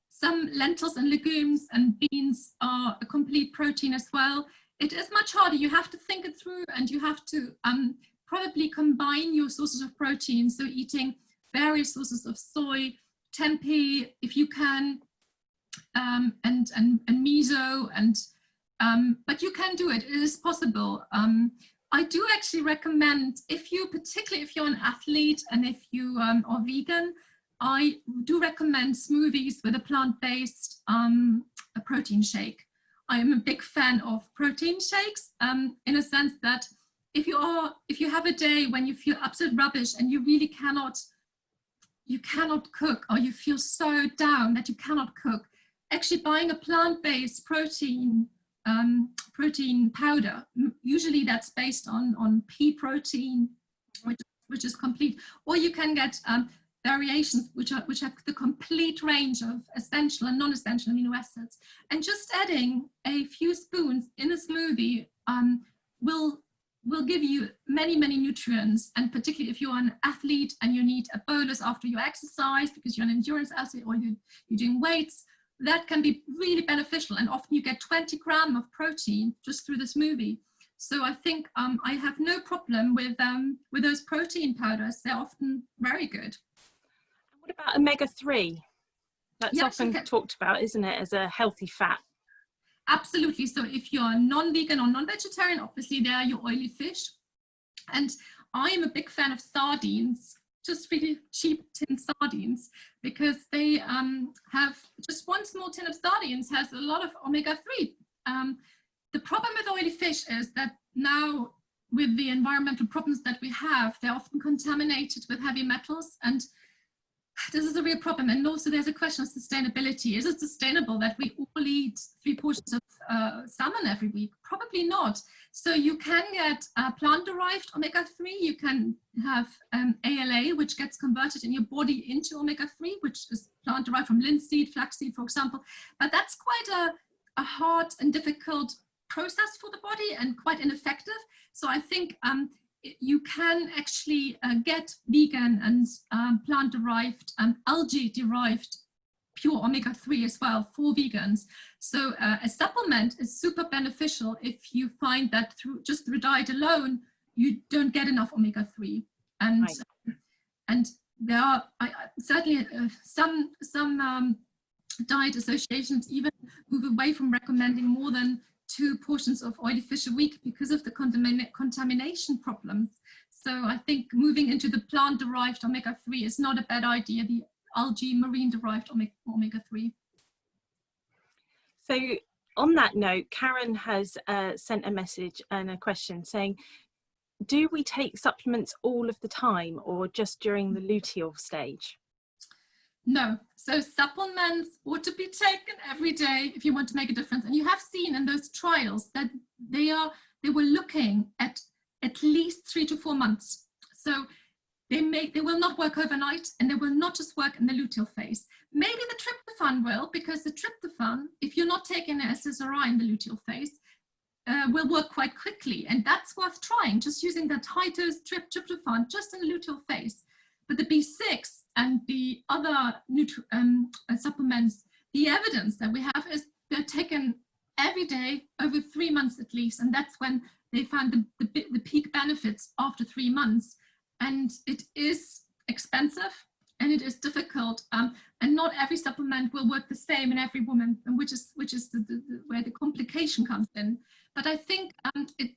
Some lentils and legumes and beans are a complete protein as well. It is much harder. You have to think it through, and you have to probably combine your sources of protein. So eating various sources of soy, tempeh, if you can, and miso, but you can do it. It is possible. I do actually recommend, particularly if you're an athlete and if you are vegan, I do recommend smoothies with a plant-based a protein shake. I am a big fan of protein shakes, in a sense that if you have a day when you feel absolute rubbish and you really cannot cook, or you feel so down that you cannot cook, actually buying a plant-based protein powder, usually that's based on pea protein, which is complete, or you can get variations which have the complete range of essential and non-essential amino acids, and just adding a few spoons in a smoothie will give you many nutrients. And particularly if you're an athlete and you need a bolus after your exercise because you're an endurance athlete or you're doing weights, that can be really beneficial, and often you get 20 grams of protein just through the smoothie. So I think I have no problem with those protein powders. They're often very good. What about omega-3? That's often talked about, isn't it, as a healthy fat? Absolutely. So if you're non-vegan or non-vegetarian, obviously there are your oily fish. And I am a big fan of sardines, just really cheap tin sardines, because they have just one small tin of sardines has a lot of omega-3. The problem with oily fish is that now with the environmental problems that we have, they're often contaminated with heavy metals, and this is a real problem. And also there's a question of sustainability. Is it sustainable that we all eat 3 portions of salmon every week? Probably not. So you can get plant-derived omega-3. You can have ALA, which gets converted in your body into omega-3, which is plant-derived from linseed, flaxseed, for example. But that's quite a hard and difficult process for the body and quite ineffective. So I think you can actually get vegan and plant-derived and algae-derived pure omega-3 as well for vegans. So a supplement is super beneficial if you find that through diet alone, you don't get enough omega-3. And right. And there are certainly some diet associations even move away from recommending more than 2 portions of oily fish a week because of the contamination problems. So I think moving into the plant-derived omega-3 is not a bad idea, the algae marine-derived omega-3. So on that note, Karen has sent a message and a question saying, do we take supplements all of the time or just during the luteal stage? No, so supplements ought to be taken every day if you want to make a difference. And you have seen in those trials that they were looking at least 3 to 4 months. So they will not work overnight, and they will not just work in the luteal phase. Maybe the tryptophan will, because the tryptophan, if you're not taking an SSRI in the luteal phase, will work quite quickly, and that's worth trying, just using that high dose tryptophan just in the luteal phase. But the B6 and the other supplements, the evidence that we have is they're taken every day over 3 months at least, and that's when they found the peak benefits after 3 months. And it is expensive and it is difficult, and not every supplement will work the same in every woman, and which is where the complication comes in. But I think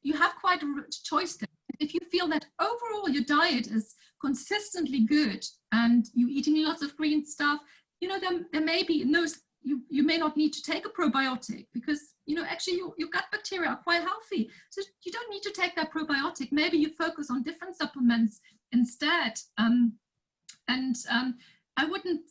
you have quite a choice there. If you feel that overall your diet is consistently good and you're eating lots of green stuff, you know, there may be no, you may not need to take a probiotic because, you know, actually your gut bacteria are quite healthy. So you don't need to take that probiotic. Maybe you focus on different supplements instead. I wouldn't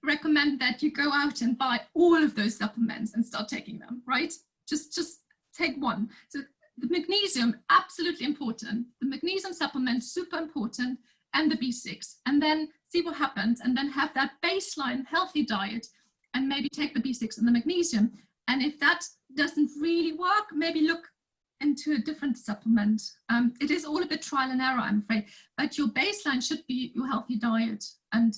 recommend that you go out and buy all of those supplements and start taking them, right? Just take one. So the magnesium, absolutely important. The magnesium supplement, super important, and the B6. And then see what happens, and then have that baseline healthy diet, and maybe take the B6 and the magnesium. And if that doesn't really work, maybe look into a different supplement. It is all a bit trial and error, I'm afraid, but your baseline should be your healthy diet. And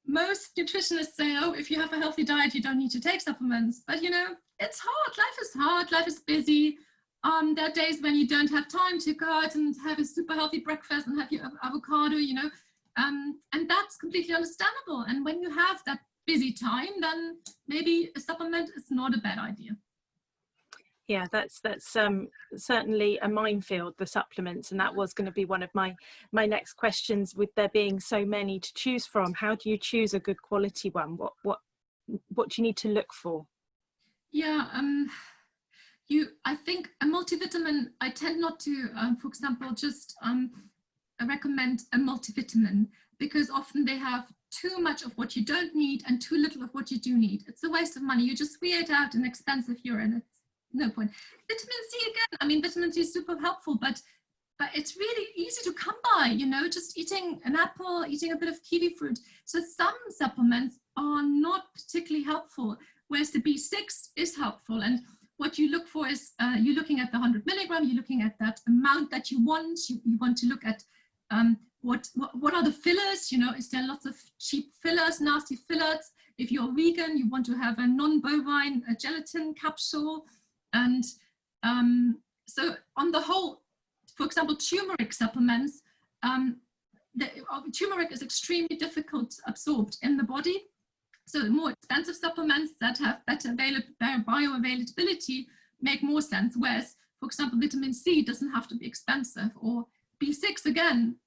most nutritionists say, oh, if you have a healthy diet, you don't need to take supplements. But, you know, it's hard. Life is hard. Life is busy. There are days when you don't have time to go out and have a super healthy breakfast and have your avocado, you know, and that's completely understandable. And when you have that busy time, then maybe a supplement is not a bad idea. Yeah, that's certainly a minefield, the supplements, and that was going to be one of my next questions. With there being so many to choose from, how do you choose a good quality one? What do you need to look for? Yeah, I think a multivitamin, I tend not to, for example, just recommend a multivitamin, because often they have too much of what you don't need and too little of what you do need. It's a waste of money. You just weird out an expensive urine. It's no point. Vitamin C again, I mean, vitamin C is super helpful, but it's really easy to come by, you know, just eating an apple, eating a bit of kiwi fruit. So some supplements are not particularly helpful, whereas the B6 is helpful. And what you look for is you're looking at the 100 milligram, you're looking at that amount that you want. You want to look at what are the fillers, you know, is there lots of cheap fillers, nasty fillers? If you're vegan, you want to have a non-bovine gelatin capsule. And so on the whole, for example, turmeric supplements, turmeric is extremely difficult absorbed in the body. So more expensive supplements that have better bioavailability make more sense. Whereas, for example, vitamin C doesn't have to be expensive, or B6 again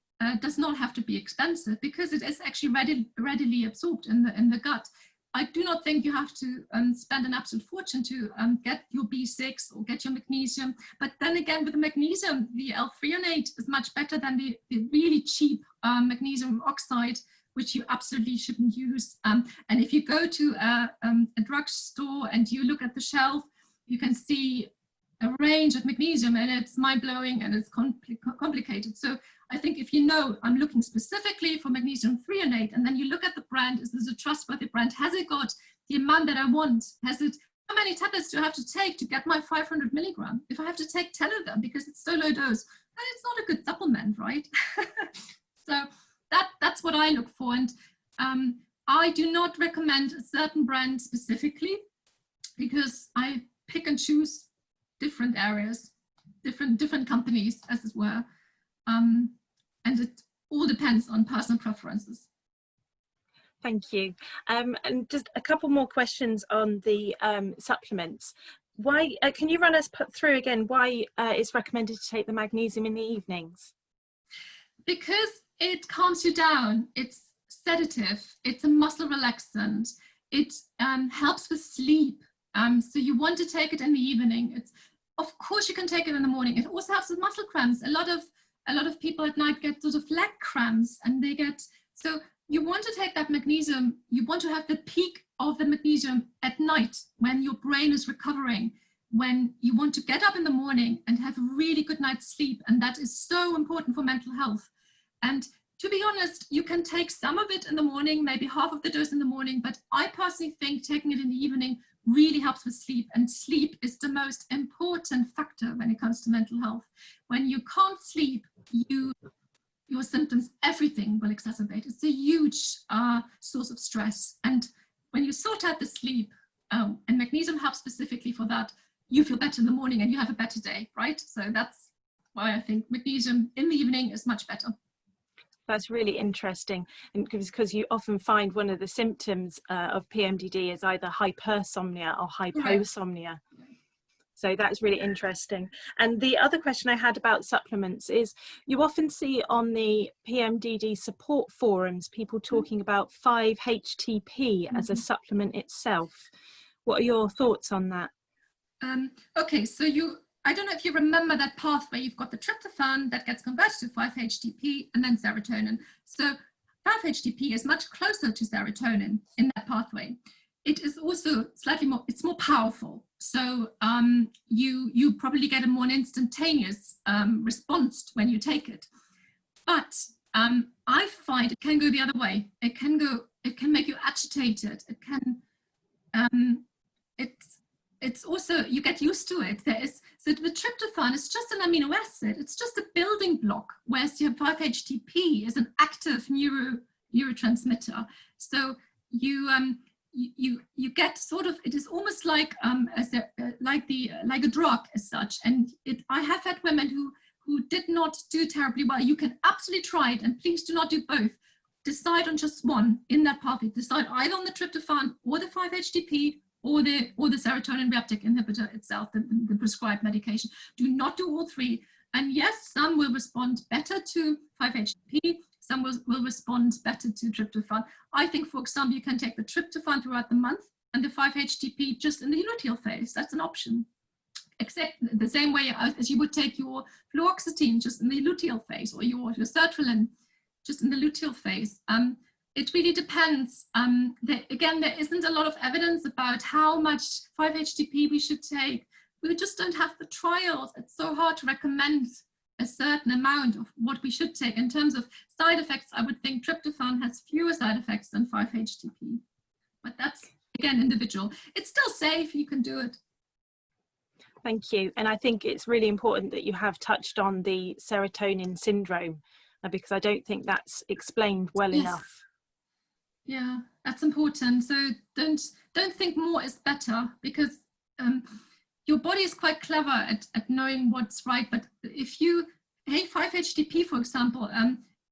does not have to be expensive because it is actually readily absorbed in the gut. I do not think you have to spend an absolute fortune to get your B6 or get your magnesium. But then again, with the magnesium, the L-threonate is much better than the really cheap magnesium oxide, which you absolutely shouldn't use. And if you go to a drugstore and you look at the shelf, you can see a range of magnesium, and it's mind-blowing and it's complicated. So I think if you know, I'm looking specifically for magnesium threonate, and then you look at the brand, is this a trustworthy brand? Has it got the amount that I want? Has it, how many tablets do I have to take to get my 500 milligram? If I have to take 10 of them because it's so low dose, then it's not a good supplement, right? So that's what I look for. And I do not recommend a certain brand specifically, because I pick and choose different areas, different companies, as it were. And it all depends on personal preferences. Thank you. And just a couple more questions on the supplements. Why can you run us through again why it's recommended to take the magnesium in the evenings? Because it calms you down. It's sedative. It's a muscle relaxant. It helps with sleep. So you want to take it in the evening. It's, of course, you can take it in the morning. It also helps with muscle cramps. A lot of people at night get sort of leg cramps, and they get, so you want to take that magnesium. You want to have the peak of the magnesium at night when your brain is recovering, when you want to get up in the morning and have a really good night's sleep. And that is so important for mental health. And to be honest, you can take some of it in the morning, maybe half of the dose in the morning, but I personally think taking it in the evening really helps with sleep, and sleep is the most important factor when it comes to mental health. When you can't sleep, your symptoms, everything will exacerbate. It's a huge source of stress. And when you sort out the sleep, and magnesium helps specifically for that, you feel better in the morning and you have a better day, right? So that's why I think magnesium in the evening is much better. That's really interesting, and because you often find one of the symptoms of PMDD is either hypersomnia or hyposomnia. So that's really interesting. And the other question I had about supplements is, you often see on the PMDD support forums people talking about 5-HTP as a supplement itself. What are your thoughts on that? Okay, so I don't know if you remember that pathway. You've got the tryptophan that gets converted to 5-HTP and then serotonin. So 5-HTP is much closer to serotonin in that pathway. It is also slightly more, it's more powerful. So you probably get a more instantaneous response when you take it. But I find it can go the other way. It can make you agitated. It can, it's also, you get used to it. So the tryptophan is just an amino acid. It's just a building block, whereas your 5-HTP is an active neurotransmitter. So you get sort of, it is almost like a drug as such. And I have had women who did not do terribly well. You can absolutely try it, and please do not do both. Decide on just one in that pathway. Decide either on the tryptophan or the 5-HTP or the serotonin reuptake inhibitor itself, the prescribed medication. Do not do all three. And yes, some will respond better to 5-HTP, some will respond better to tryptophan. I think, for example, you can take the tryptophan throughout the month and the 5-HTP just in the luteal phase. That's an option. Except the same way as you would take your fluoxetine just in the luteal phase, or your sertraline just in the luteal phase. It really depends. Again, there isn't a lot of evidence about how much 5-HTP we should take. We just don't have the trials. It's so hard to recommend a certain amount of what we should take. In terms of side effects, I would think tryptophan has fewer side effects than 5-HTP. But that's, again, individual. It's still safe. You can do it. Thank you. And I think it's really important that you have touched on the serotonin syndrome, because I don't think that's explained well enough. Yeah, that's important. So don't think more is better, because your body is quite clever at knowing what's right. But if you, 5-HTP, for example,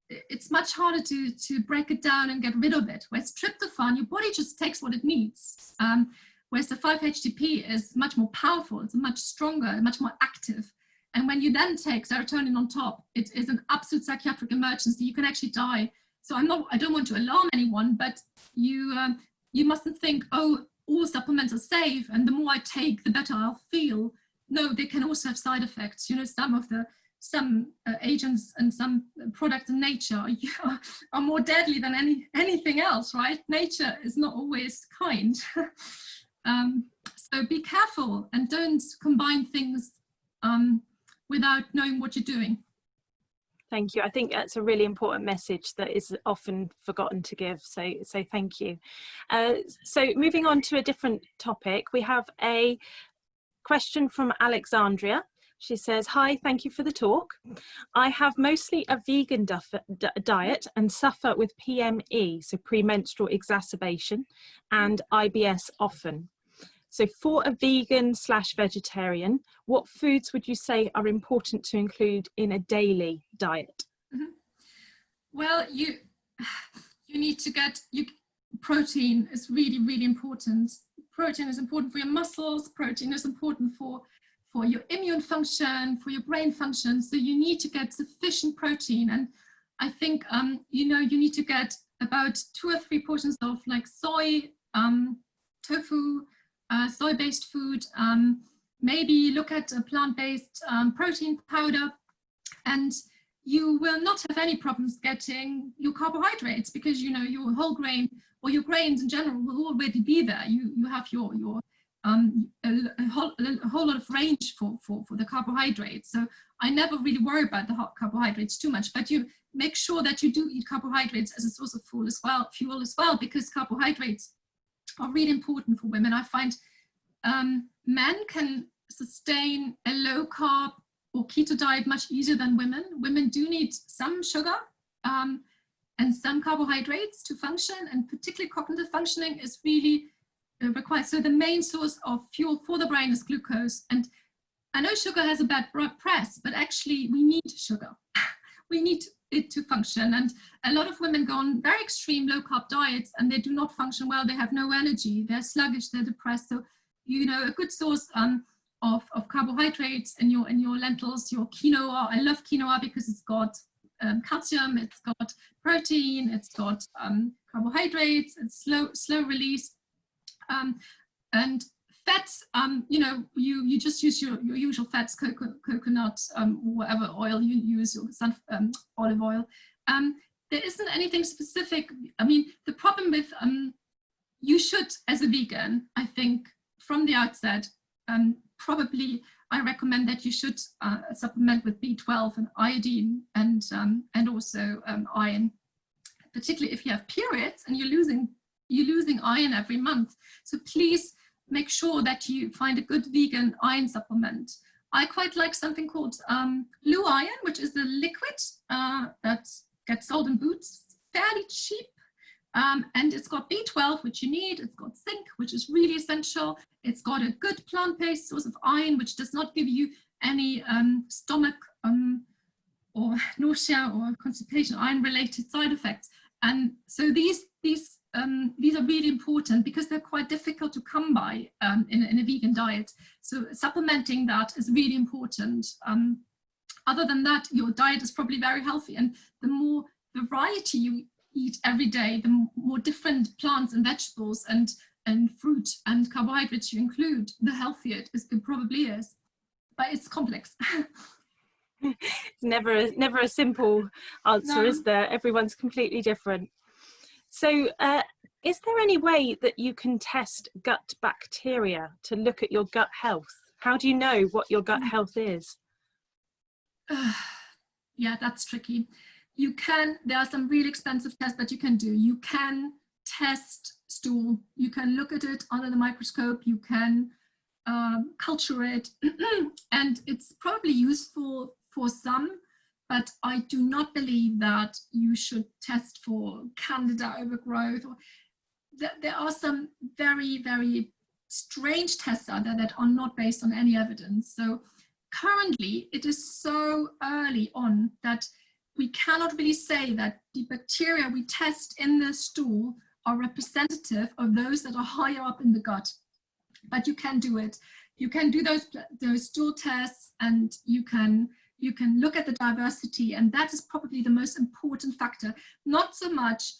it's much harder to break it down and get rid of it. Whereas tryptophan, your body just takes what it needs. Whereas the 5-HTP is much more powerful. It's much stronger, much more active. And when you then take serotonin on top, it is an absolute psychiatric emergency. You can actually die. So I don't want to alarm anyone, but you mustn't think, oh, all supplements are safe, and the more I take, the better I'll feel. No, they can also have side effects. You know, some of the some agents and some products in nature are more deadly than anything else, right? Nature is not always kind. So be careful and don't combine things without knowing what you're doing. Thank you. I think that's a really important message that is often forgotten to give. So thank you. So moving on to a different topic, we have a question from Alexandria. She says, "Hi, thank you for the talk. I have mostly a vegan diet and suffer with PME, so premenstrual exacerbation, and IBS often. So for a vegan/vegetarian, what foods would you say are important to include in a daily diet?" Mm-hmm. Well, you need to get, protein is really, really important. Protein is important for your muscles. Protein is important for your immune function, for your brain function. So you need to get sufficient protein. And I think, you need to get about 2 or 3 portions of like soy, tofu, soy-based food. Maybe look at a plant-based protein powder, and you will not have any problems getting your carbohydrates, because your whole grain or your grains in general will already be there. You have your a whole lot of range for the carbohydrates. So I never really worry about the carbohydrates too much, but you make sure that you do eat carbohydrates as a source of fuel as well, because carbohydrates are really important for women. I find men can sustain a low carb or keto diet much easier than women. Women do need some sugar and some carbohydrates to function, and particularly cognitive functioning is really required. So the main source of fuel for the brain is glucose. And I know sugar has a bad press, but actually we need sugar. We need it to function. And a lot of women go on very extreme low carb diets and they do not function well. They have no energy, they're sluggish, they're depressed. So, a good source of carbohydrates in your lentils, your quinoa. I love quinoa because it's got calcium, it's got protein, it's got carbohydrates, it's slow release. And fats, you just use your usual fats, coconut, whatever oil you use, your olive oil. There isn't anything specific. I mean, the problem with, you should, as a vegan, I think, from the outset, probably I recommend that you should supplement with B12 and iodine and also iron, particularly if you have periods and you're losing iron every month. So please make sure that you find a good vegan iron supplement. I quite like something called Blue Iron, which is the liquid that gets sold in Boots, fairly cheap. And it's got B12, which you need. It's got zinc, which is really essential. It's got a good plant-based source of iron, which does not give you any stomach or nausea or constipation, iron-related side effects. And so these are really important because they're quite difficult to come by in a vegan diet. So supplementing that is really important. Other than that, your diet is probably very healthy, and the more variety you eat every day, the more different plants and vegetables and fruit and carbohydrates you include, the healthier it probably is. But it's complex. It's never a simple answer, no. Is there? Everyone's completely different. So is there any way that you can test gut bacteria to look at your gut health? How do you know what your gut health is? Yeah, that's tricky. You can, there are some really expensive tests that you can do. You can test stool. You can look at it under the microscope. You can culture it. And it's probably useful for some, but I do not believe that you should test for candida overgrowth. Or there are some very, very strange tests out there that are not based on any evidence. So currently, it is so early on that we cannot really say that the bacteria we test in the stool are representative of those that are higher up in the gut. But you can do it. You can do those stool tests, and you can look at the diversity, and that is probably the most important factor. Not so much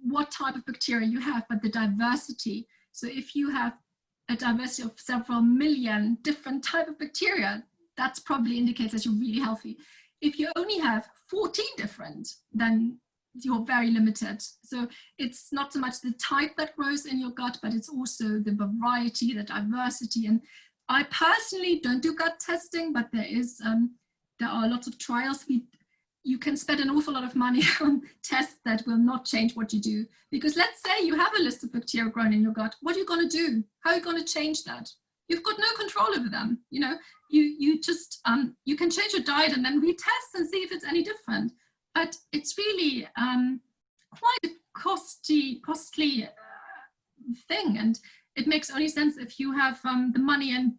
what type of bacteria you have, but the diversity. So if you have a diversity of several million different types of bacteria, that's probably indicates that you're really healthy. If you only have 14 different, then you're very limited. So it's not so much the type that grows in your gut, but it's also the variety, the diversity. And I personally don't do gut testing, but there are lots of trials. You can spend an awful lot of money on tests that will not change what you do. Because let's say you have a list of bacteria growing in your gut. What are you going to do? How are you going to change that? You've got no control over them. You know, you just, you can change your diet and then retest and see if it's any different. But it's really quite a costly thing. And it makes only sense if you have the money and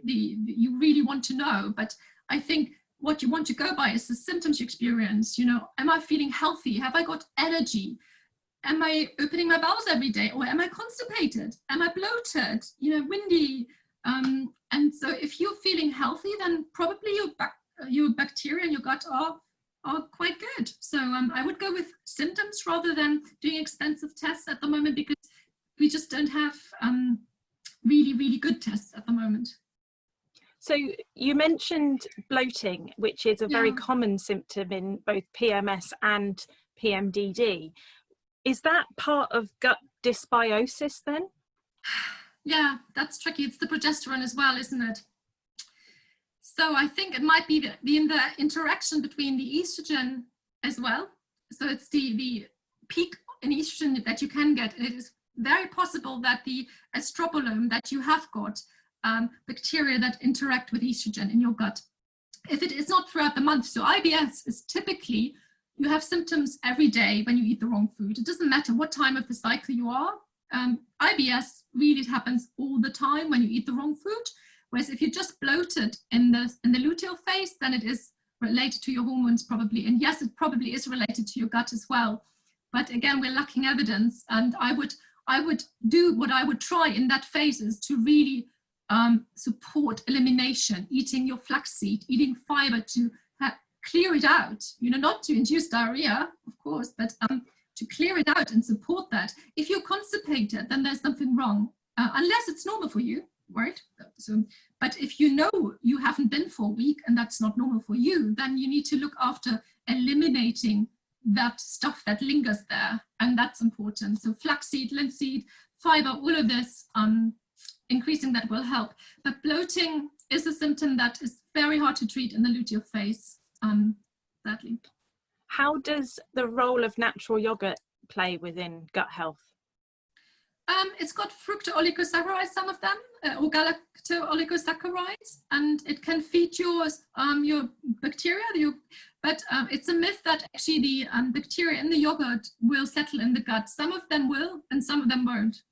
you really want to know. But I think what you want to go by is the symptoms you experience. You know, am I feeling healthy? Have I got energy? Am I opening my bowels every day? Or am I constipated? Am I bloated? You know, windy? And so if you're feeling healthy, then probably your bacteria in your gut are quite good. So I would go with symptoms rather than doing expensive tests at the moment, because we just don't have really, really good tests at the moment. So you mentioned bloating, which is a very common symptom in both PMS and PMDD. Is that part of gut dysbiosis then? Yeah, that's tricky. It's the progesterone as well, isn't it? So I think it might be in the interaction between the estrogen as well. So it's the peak in estrogen that you can get. It is very possible that the Estrobolom that you have got, bacteria that interact with estrogen in your gut, if it is not throughout the month. So IBS is typically, you have symptoms every day when you eat the wrong food. It doesn't matter what time of the cycle you are. IBS really happens all the time when you eat the wrong food. Whereas if you're just bloated in the luteal phase, then it is related to your hormones probably. And yes, it probably is related to your gut as well. But again, we're lacking evidence. And I would do what I would try in that phase is to really support elimination, eating your flaxseed, eating fiber to clear it out, you know, not to induce diarrhea, of course, but to clear it out and support that. If you're constipated, then there's something wrong, unless it's normal for you. Right? So, but if you know you haven't been for a week and that's not normal for you, then you need to look after eliminating that stuff that lingers there. And that's important. So flaxseed, linseed, fiber, all of this, increasing that will help. But bloating is a symptom that is very hard to treat in the luteal phase, sadly. How does the role of natural yogurt play within gut health? It's got Fructo-Oligosaccharides, some of them, or Galactooligosaccharide, and it can feed your bacteria. But it's a myth that actually the bacteria in the yogurt will settle in the gut. Some of them will, and some of them won't.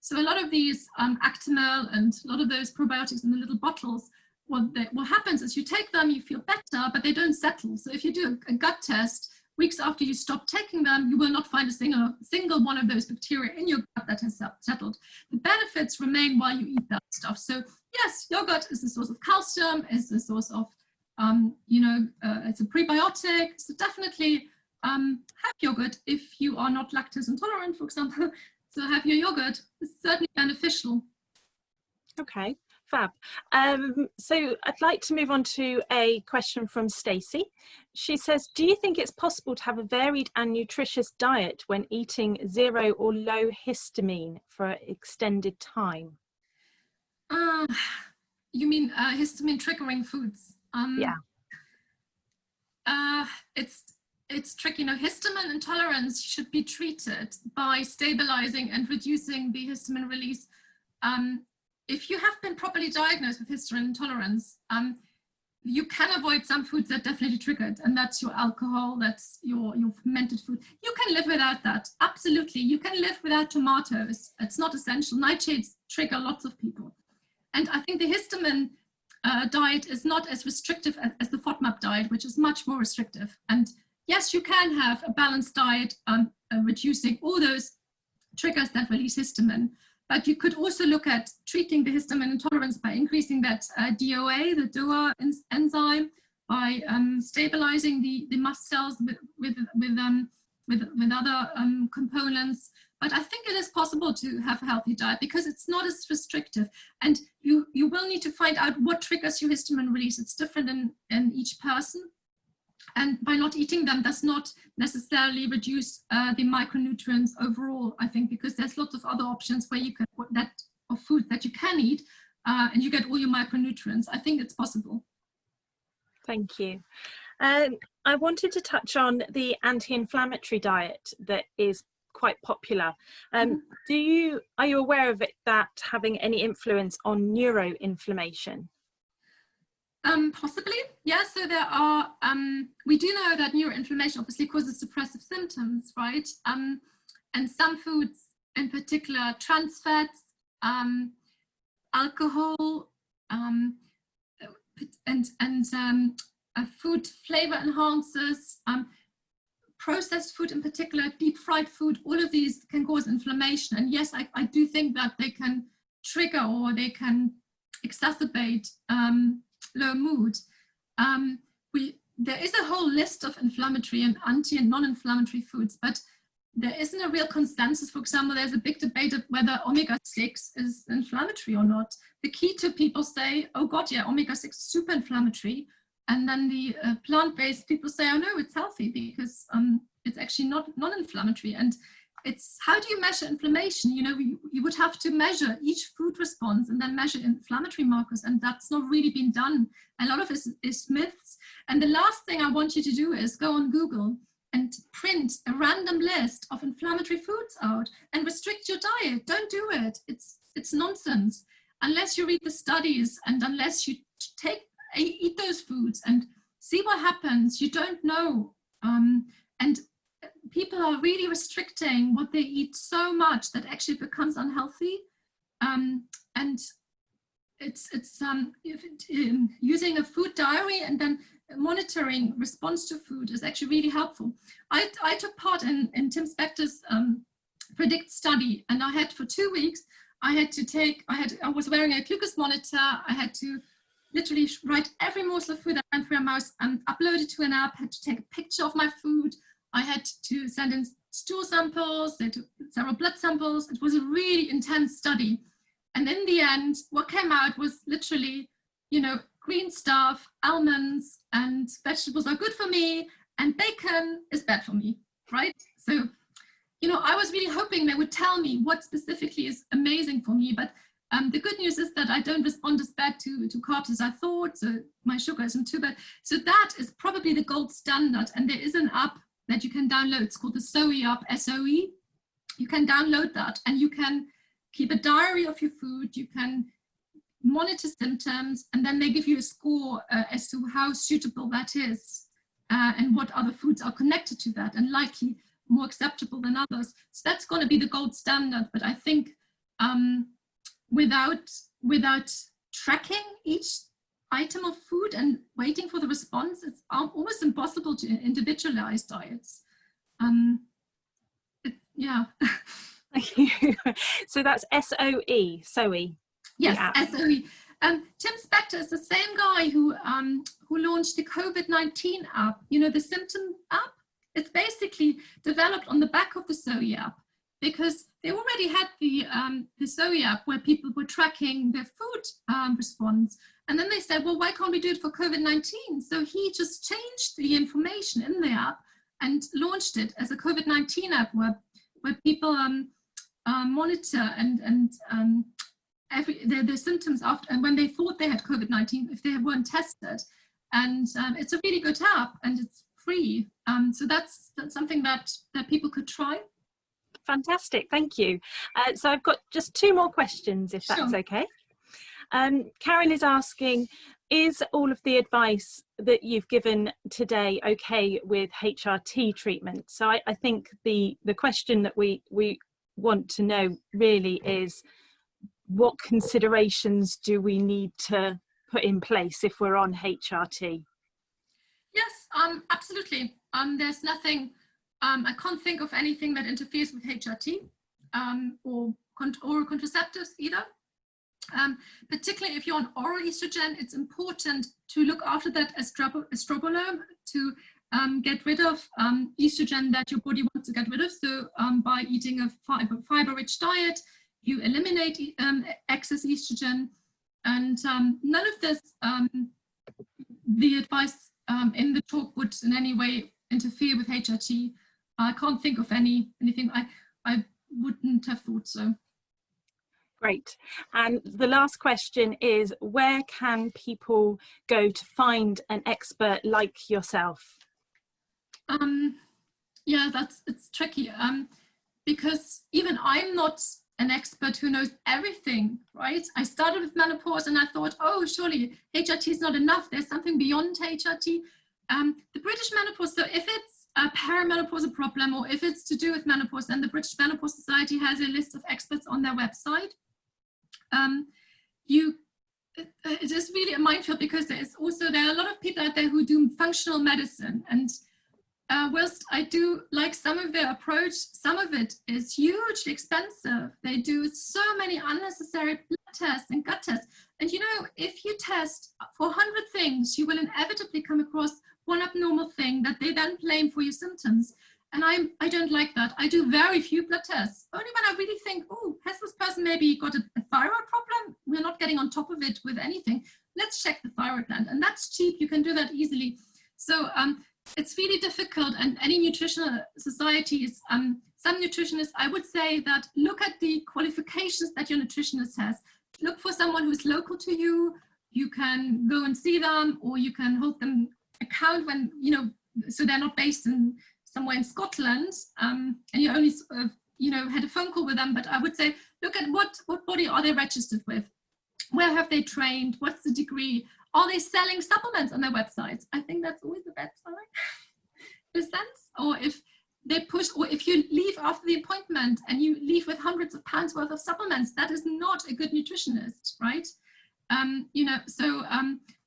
So a lot of these Actimel and a lot of those probiotics in the little bottles, what happens is you take them, you feel better, but they don't settle. So if you do a gut test, weeks after you stop taking them, you will not find a single one of those bacteria in your gut that has settled. The benefits remain while you eat that stuff. So yes, yogurt is a source of calcium, is a source of, it's a prebiotic. So definitely have yogurt if you are not lactose intolerant, for example. So have your yogurt. It's certainly beneficial. Okay. Fab. So I'd like to move on to a question from Stacey. She says, do you think it's possible to have a varied and nutritious diet when eating zero or low histamine for an extended time? You mean histamine triggering foods? Yeah. It's tricky. No, histamine intolerance should be treated by stabilizing and reducing the histamine release. If you have been properly diagnosed with histamine intolerance, you can avoid some foods that definitely trigger it, and that's your alcohol, that's your fermented food. You can live without that, absolutely. You can live without tomatoes. It's not essential. Nightshades trigger lots of people. And I think the histamine diet is not as restrictive as the FODMAP diet, which is much more restrictive. And yes, you can have a balanced diet, reducing all those triggers that release histamine. But you could also look at treating the histamine intolerance by increasing that DOA, the DOA enzyme, by stabilizing the mast cells with other components. But I think it is possible to have a healthy diet because it's not as restrictive. And you will need to find out what triggers your histamine release. It's different in each person. And by not eating them does not necessarily reduce the micronutrients overall, I think, because there's lots of other options where you can of food that you can eat and you get all your micronutrients. I think it's possible. Thank you. I wanted to touch on the anti-inflammatory diet that is quite popular. Are you aware of it, that having any influence on neuroinflammation? Possibly, yeah. So there are, we do know that neuroinflammation obviously causes depressive symptoms, right? And some foods, in particular, trans fats, alcohol, food flavor enhancers, processed food in particular, deep fried food, all of these can cause inflammation. And yes, I do think that they can trigger or they can exacerbate low mood. There is a whole list of inflammatory and anti and non-inflammatory foods, but there isn't a real consensus. For example, there's a big debate of whether omega-6 is inflammatory or not. The keto people say, oh God, yeah, omega-6 is super inflammatory. And then the plant-based people say, oh no, it's healthy because it's actually not non-inflammatory. And it's, how do you measure inflammation? You know, you would have to measure each food response and then measure inflammatory markers, and that's not really been done. A lot of it is myths. And the last thing I want you to do is go on Google and print a random list of inflammatory foods out and restrict your diet. Don't do it. It's nonsense. Unless you read the studies and unless you eat those foods and see what happens, you don't know. And people are really restricting what they eat so much that actually becomes unhealthy. And it's using a food diary and then monitoring response to food is actually really helpful. I took part in Tim Spector's PREDICT study, and I had for 2 weeks, I was wearing a glucose monitor. I had to literally write every morsel of food that went through my mouth and upload it to an app, had to take a picture of my food. I had to send in stool samples, they took several blood samples. It was a really intense study. And in the end, what came out was literally, you know, green stuff, almonds and vegetables are good for me, and bacon is bad for me, right? So, you know, I was really hoping they would tell me what specifically is amazing for me, but the good news is that I don't respond as bad to carbs as I thought, so my sugar isn't too bad. So that is probably the gold standard, and there is an app that you can download. It's called the SOE app, SOE. You can download that and you can keep a diary of your food, you can monitor symptoms, and then they give you a score as to how suitable that is and what other foods are connected to that and likely more acceptable than others. So that's going to be the gold standard, but I think without tracking each item of food and waiting for the response, it's almost impossible to individualize diets. Yeah. Thank you. So that's SOE, SOE. Yes, SOE. Tim Spector is the same guy who launched the COVID-19 app, you know, the symptom app. It's basically developed on the back of the SOE app, because they already had the SOE app where people were tracking their food response. And then they said, well, why can't we do it for COVID-19? So he just changed the information in the app and launched it as a COVID-19 app where people monitor and their symptoms after, and when they thought they had COVID-19, if they weren't tested. And it's a really good app and it's free. So that's something that people could try. Fantastic, thank you. So I've got just 2 more questions, if that's okay. Karen is asking, is all of the advice that you've given today okay with HRT treatment? So I think the question that we want to know really is, what considerations do we need to put in place if we're on HRT? Yes, absolutely. There's nothing, I can't think of anything that interferes with HRT or oral contraceptives either. Particularly if you're on oral estrogen, it's important to look after that estrobolome to get rid of estrogen that your body wants to get rid of. So by eating a fiber-rich diet, you eliminate excess estrogen, and none of this, the advice in the talk would in any way interfere with HRT. I can't think of anything. I wouldn't have thought so. Great. And the last question is, where can people go to find an expert like yourself? Yeah, it's tricky, because even I'm not an expert who knows everything, right? I started with menopause and I thought, oh, surely HRT is not enough. There's something beyond HRT. The British Menopause, so if it's a perimenopause problem or if it's to do with menopause, then the British Menopause Society has a list of experts on their website. It is really a minefield, because there are a lot of people out there who do functional medicine, and whilst I do like some of their approach, some of it is hugely expensive. They do so many unnecessary blood tests and gut tests. And you know, if you test for 100 things, you will inevitably come across one abnormal thing that they then blame for your symptoms. And I don't like that. I do very few blood tests. Only when I really think, oh, has this person maybe got a thyroid problem? We're not getting on top of it with anything. Let's check the thyroid gland. And that's cheap. You can do that easily. So it's really difficult. And any nutritional societies, some nutritionists, I would say that look at the qualifications that your nutritionist has. Look for someone who's local to you. You can go and see them, or you can hold them account when, you know, so they're not based in somewhere in Scotland, and you only had a phone call with them. But I would say, look at what body are they registered with? Where have they trained? What's the degree? Are they selling supplements on their websites? I think that's always the best sign. In a sense, or if they push, or if you leave after the appointment and you leave with hundreds of pounds worth of supplements, that is not a good nutritionist, right?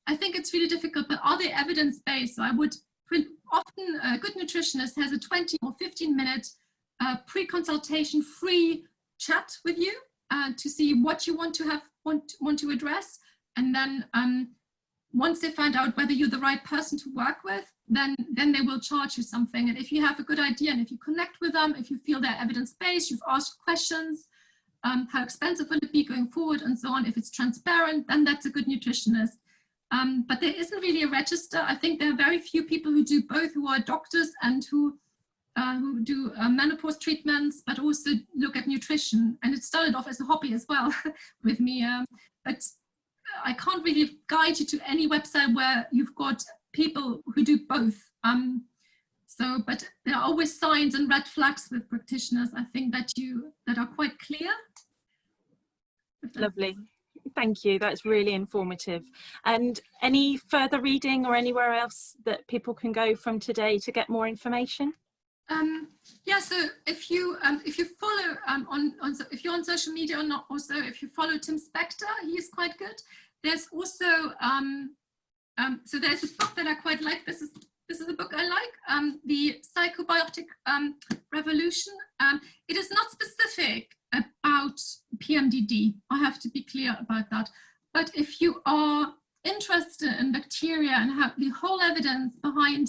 I think it's really difficult, but are they evidence-based? So I would often a good nutritionist has a 20 or 15-minute pre-consultation free chat with you to see what you want to address, and then once they find out whether you're the right person to work with, then they will charge you something. And if you have a good idea, and if you connect with them, if you feel they're evidence-based, you've asked questions, how expensive will it be going forward, and so on. If it's transparent, then that's a good nutritionist. But there isn't really a register. I think there are very few people who do both, who are doctors and who do menopause treatments, but also look at nutrition. And it started off as a hobby as well with me. But I can't really guide you to any website where you've got people who do both. But there are always signs and red flags with practitioners, I think, that are quite clear. Lovely. Thank you. That's really informative. And any further reading or anywhere else that people can go from today to get more information? Yeah. So if you follow if you're on social media, or not, also if you follow Tim Spector, he's quite good. There's also so there's a book that I quite like. This is a book I like. The Psychobiotic Revolution. It is not specific about PMDD. I have to be clear about that. But if you are interested in bacteria and have the whole evidence behind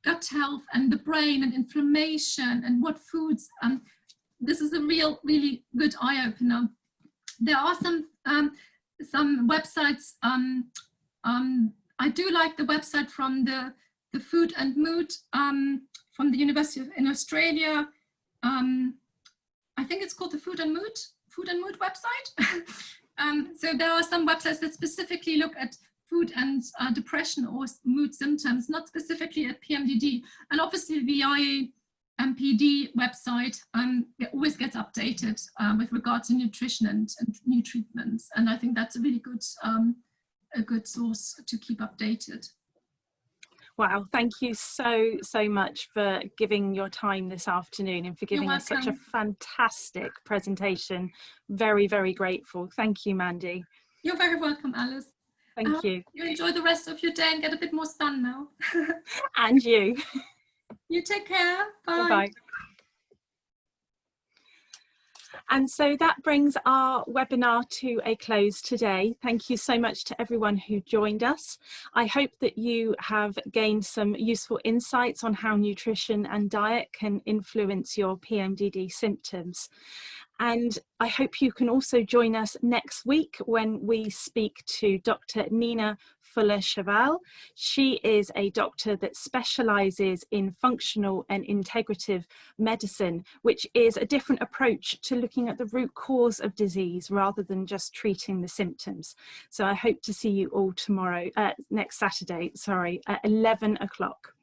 gut health and the brain and inflammation and what foods, this is a really good eye-opener. There are some websites. I do like the website from the Food and Mood from the University in Australia. I think it's called the Food and Mood website. So there are some websites that specifically look at food and depression or mood symptoms, not specifically at PMDD. And obviously the IAMPD website it always gets updated with regard to nutrition and new treatments. And I think that's a really good source to keep updated. Wow, thank you so much for giving your time this afternoon and for giving us such a fantastic presentation. Very, very grateful. Thank you, Mandy. You're very welcome, Alice. Thank you. You enjoy the rest of your day and get a bit more sun now. And you. You take care. Bye. Bye. And so that brings our webinar to a close today. Thank you so much to everyone who joined us. I hope that you have gained some useful insights on how nutrition and diet can influence your PMDD symptoms. And I hope you can also join us next week when we speak to Dr. Nina Fuller-Cheval. She is a doctor that specialises in functional and integrative medicine, which is a different approach to looking at the root cause of disease rather than just treating the symptoms. So I hope to see you all tomorrow, next Saturday, sorry, at 11 o'clock.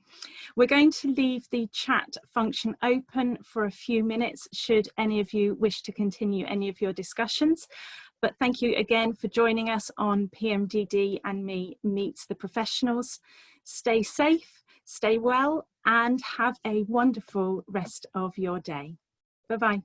We're going to leave the chat function open for a few minutes should any of you wish to continue any of your discussions. But thank you again for joining us on PMDD and Me Meets the Professionals. Stay safe, stay well, and have a wonderful rest of your day. Bye-bye.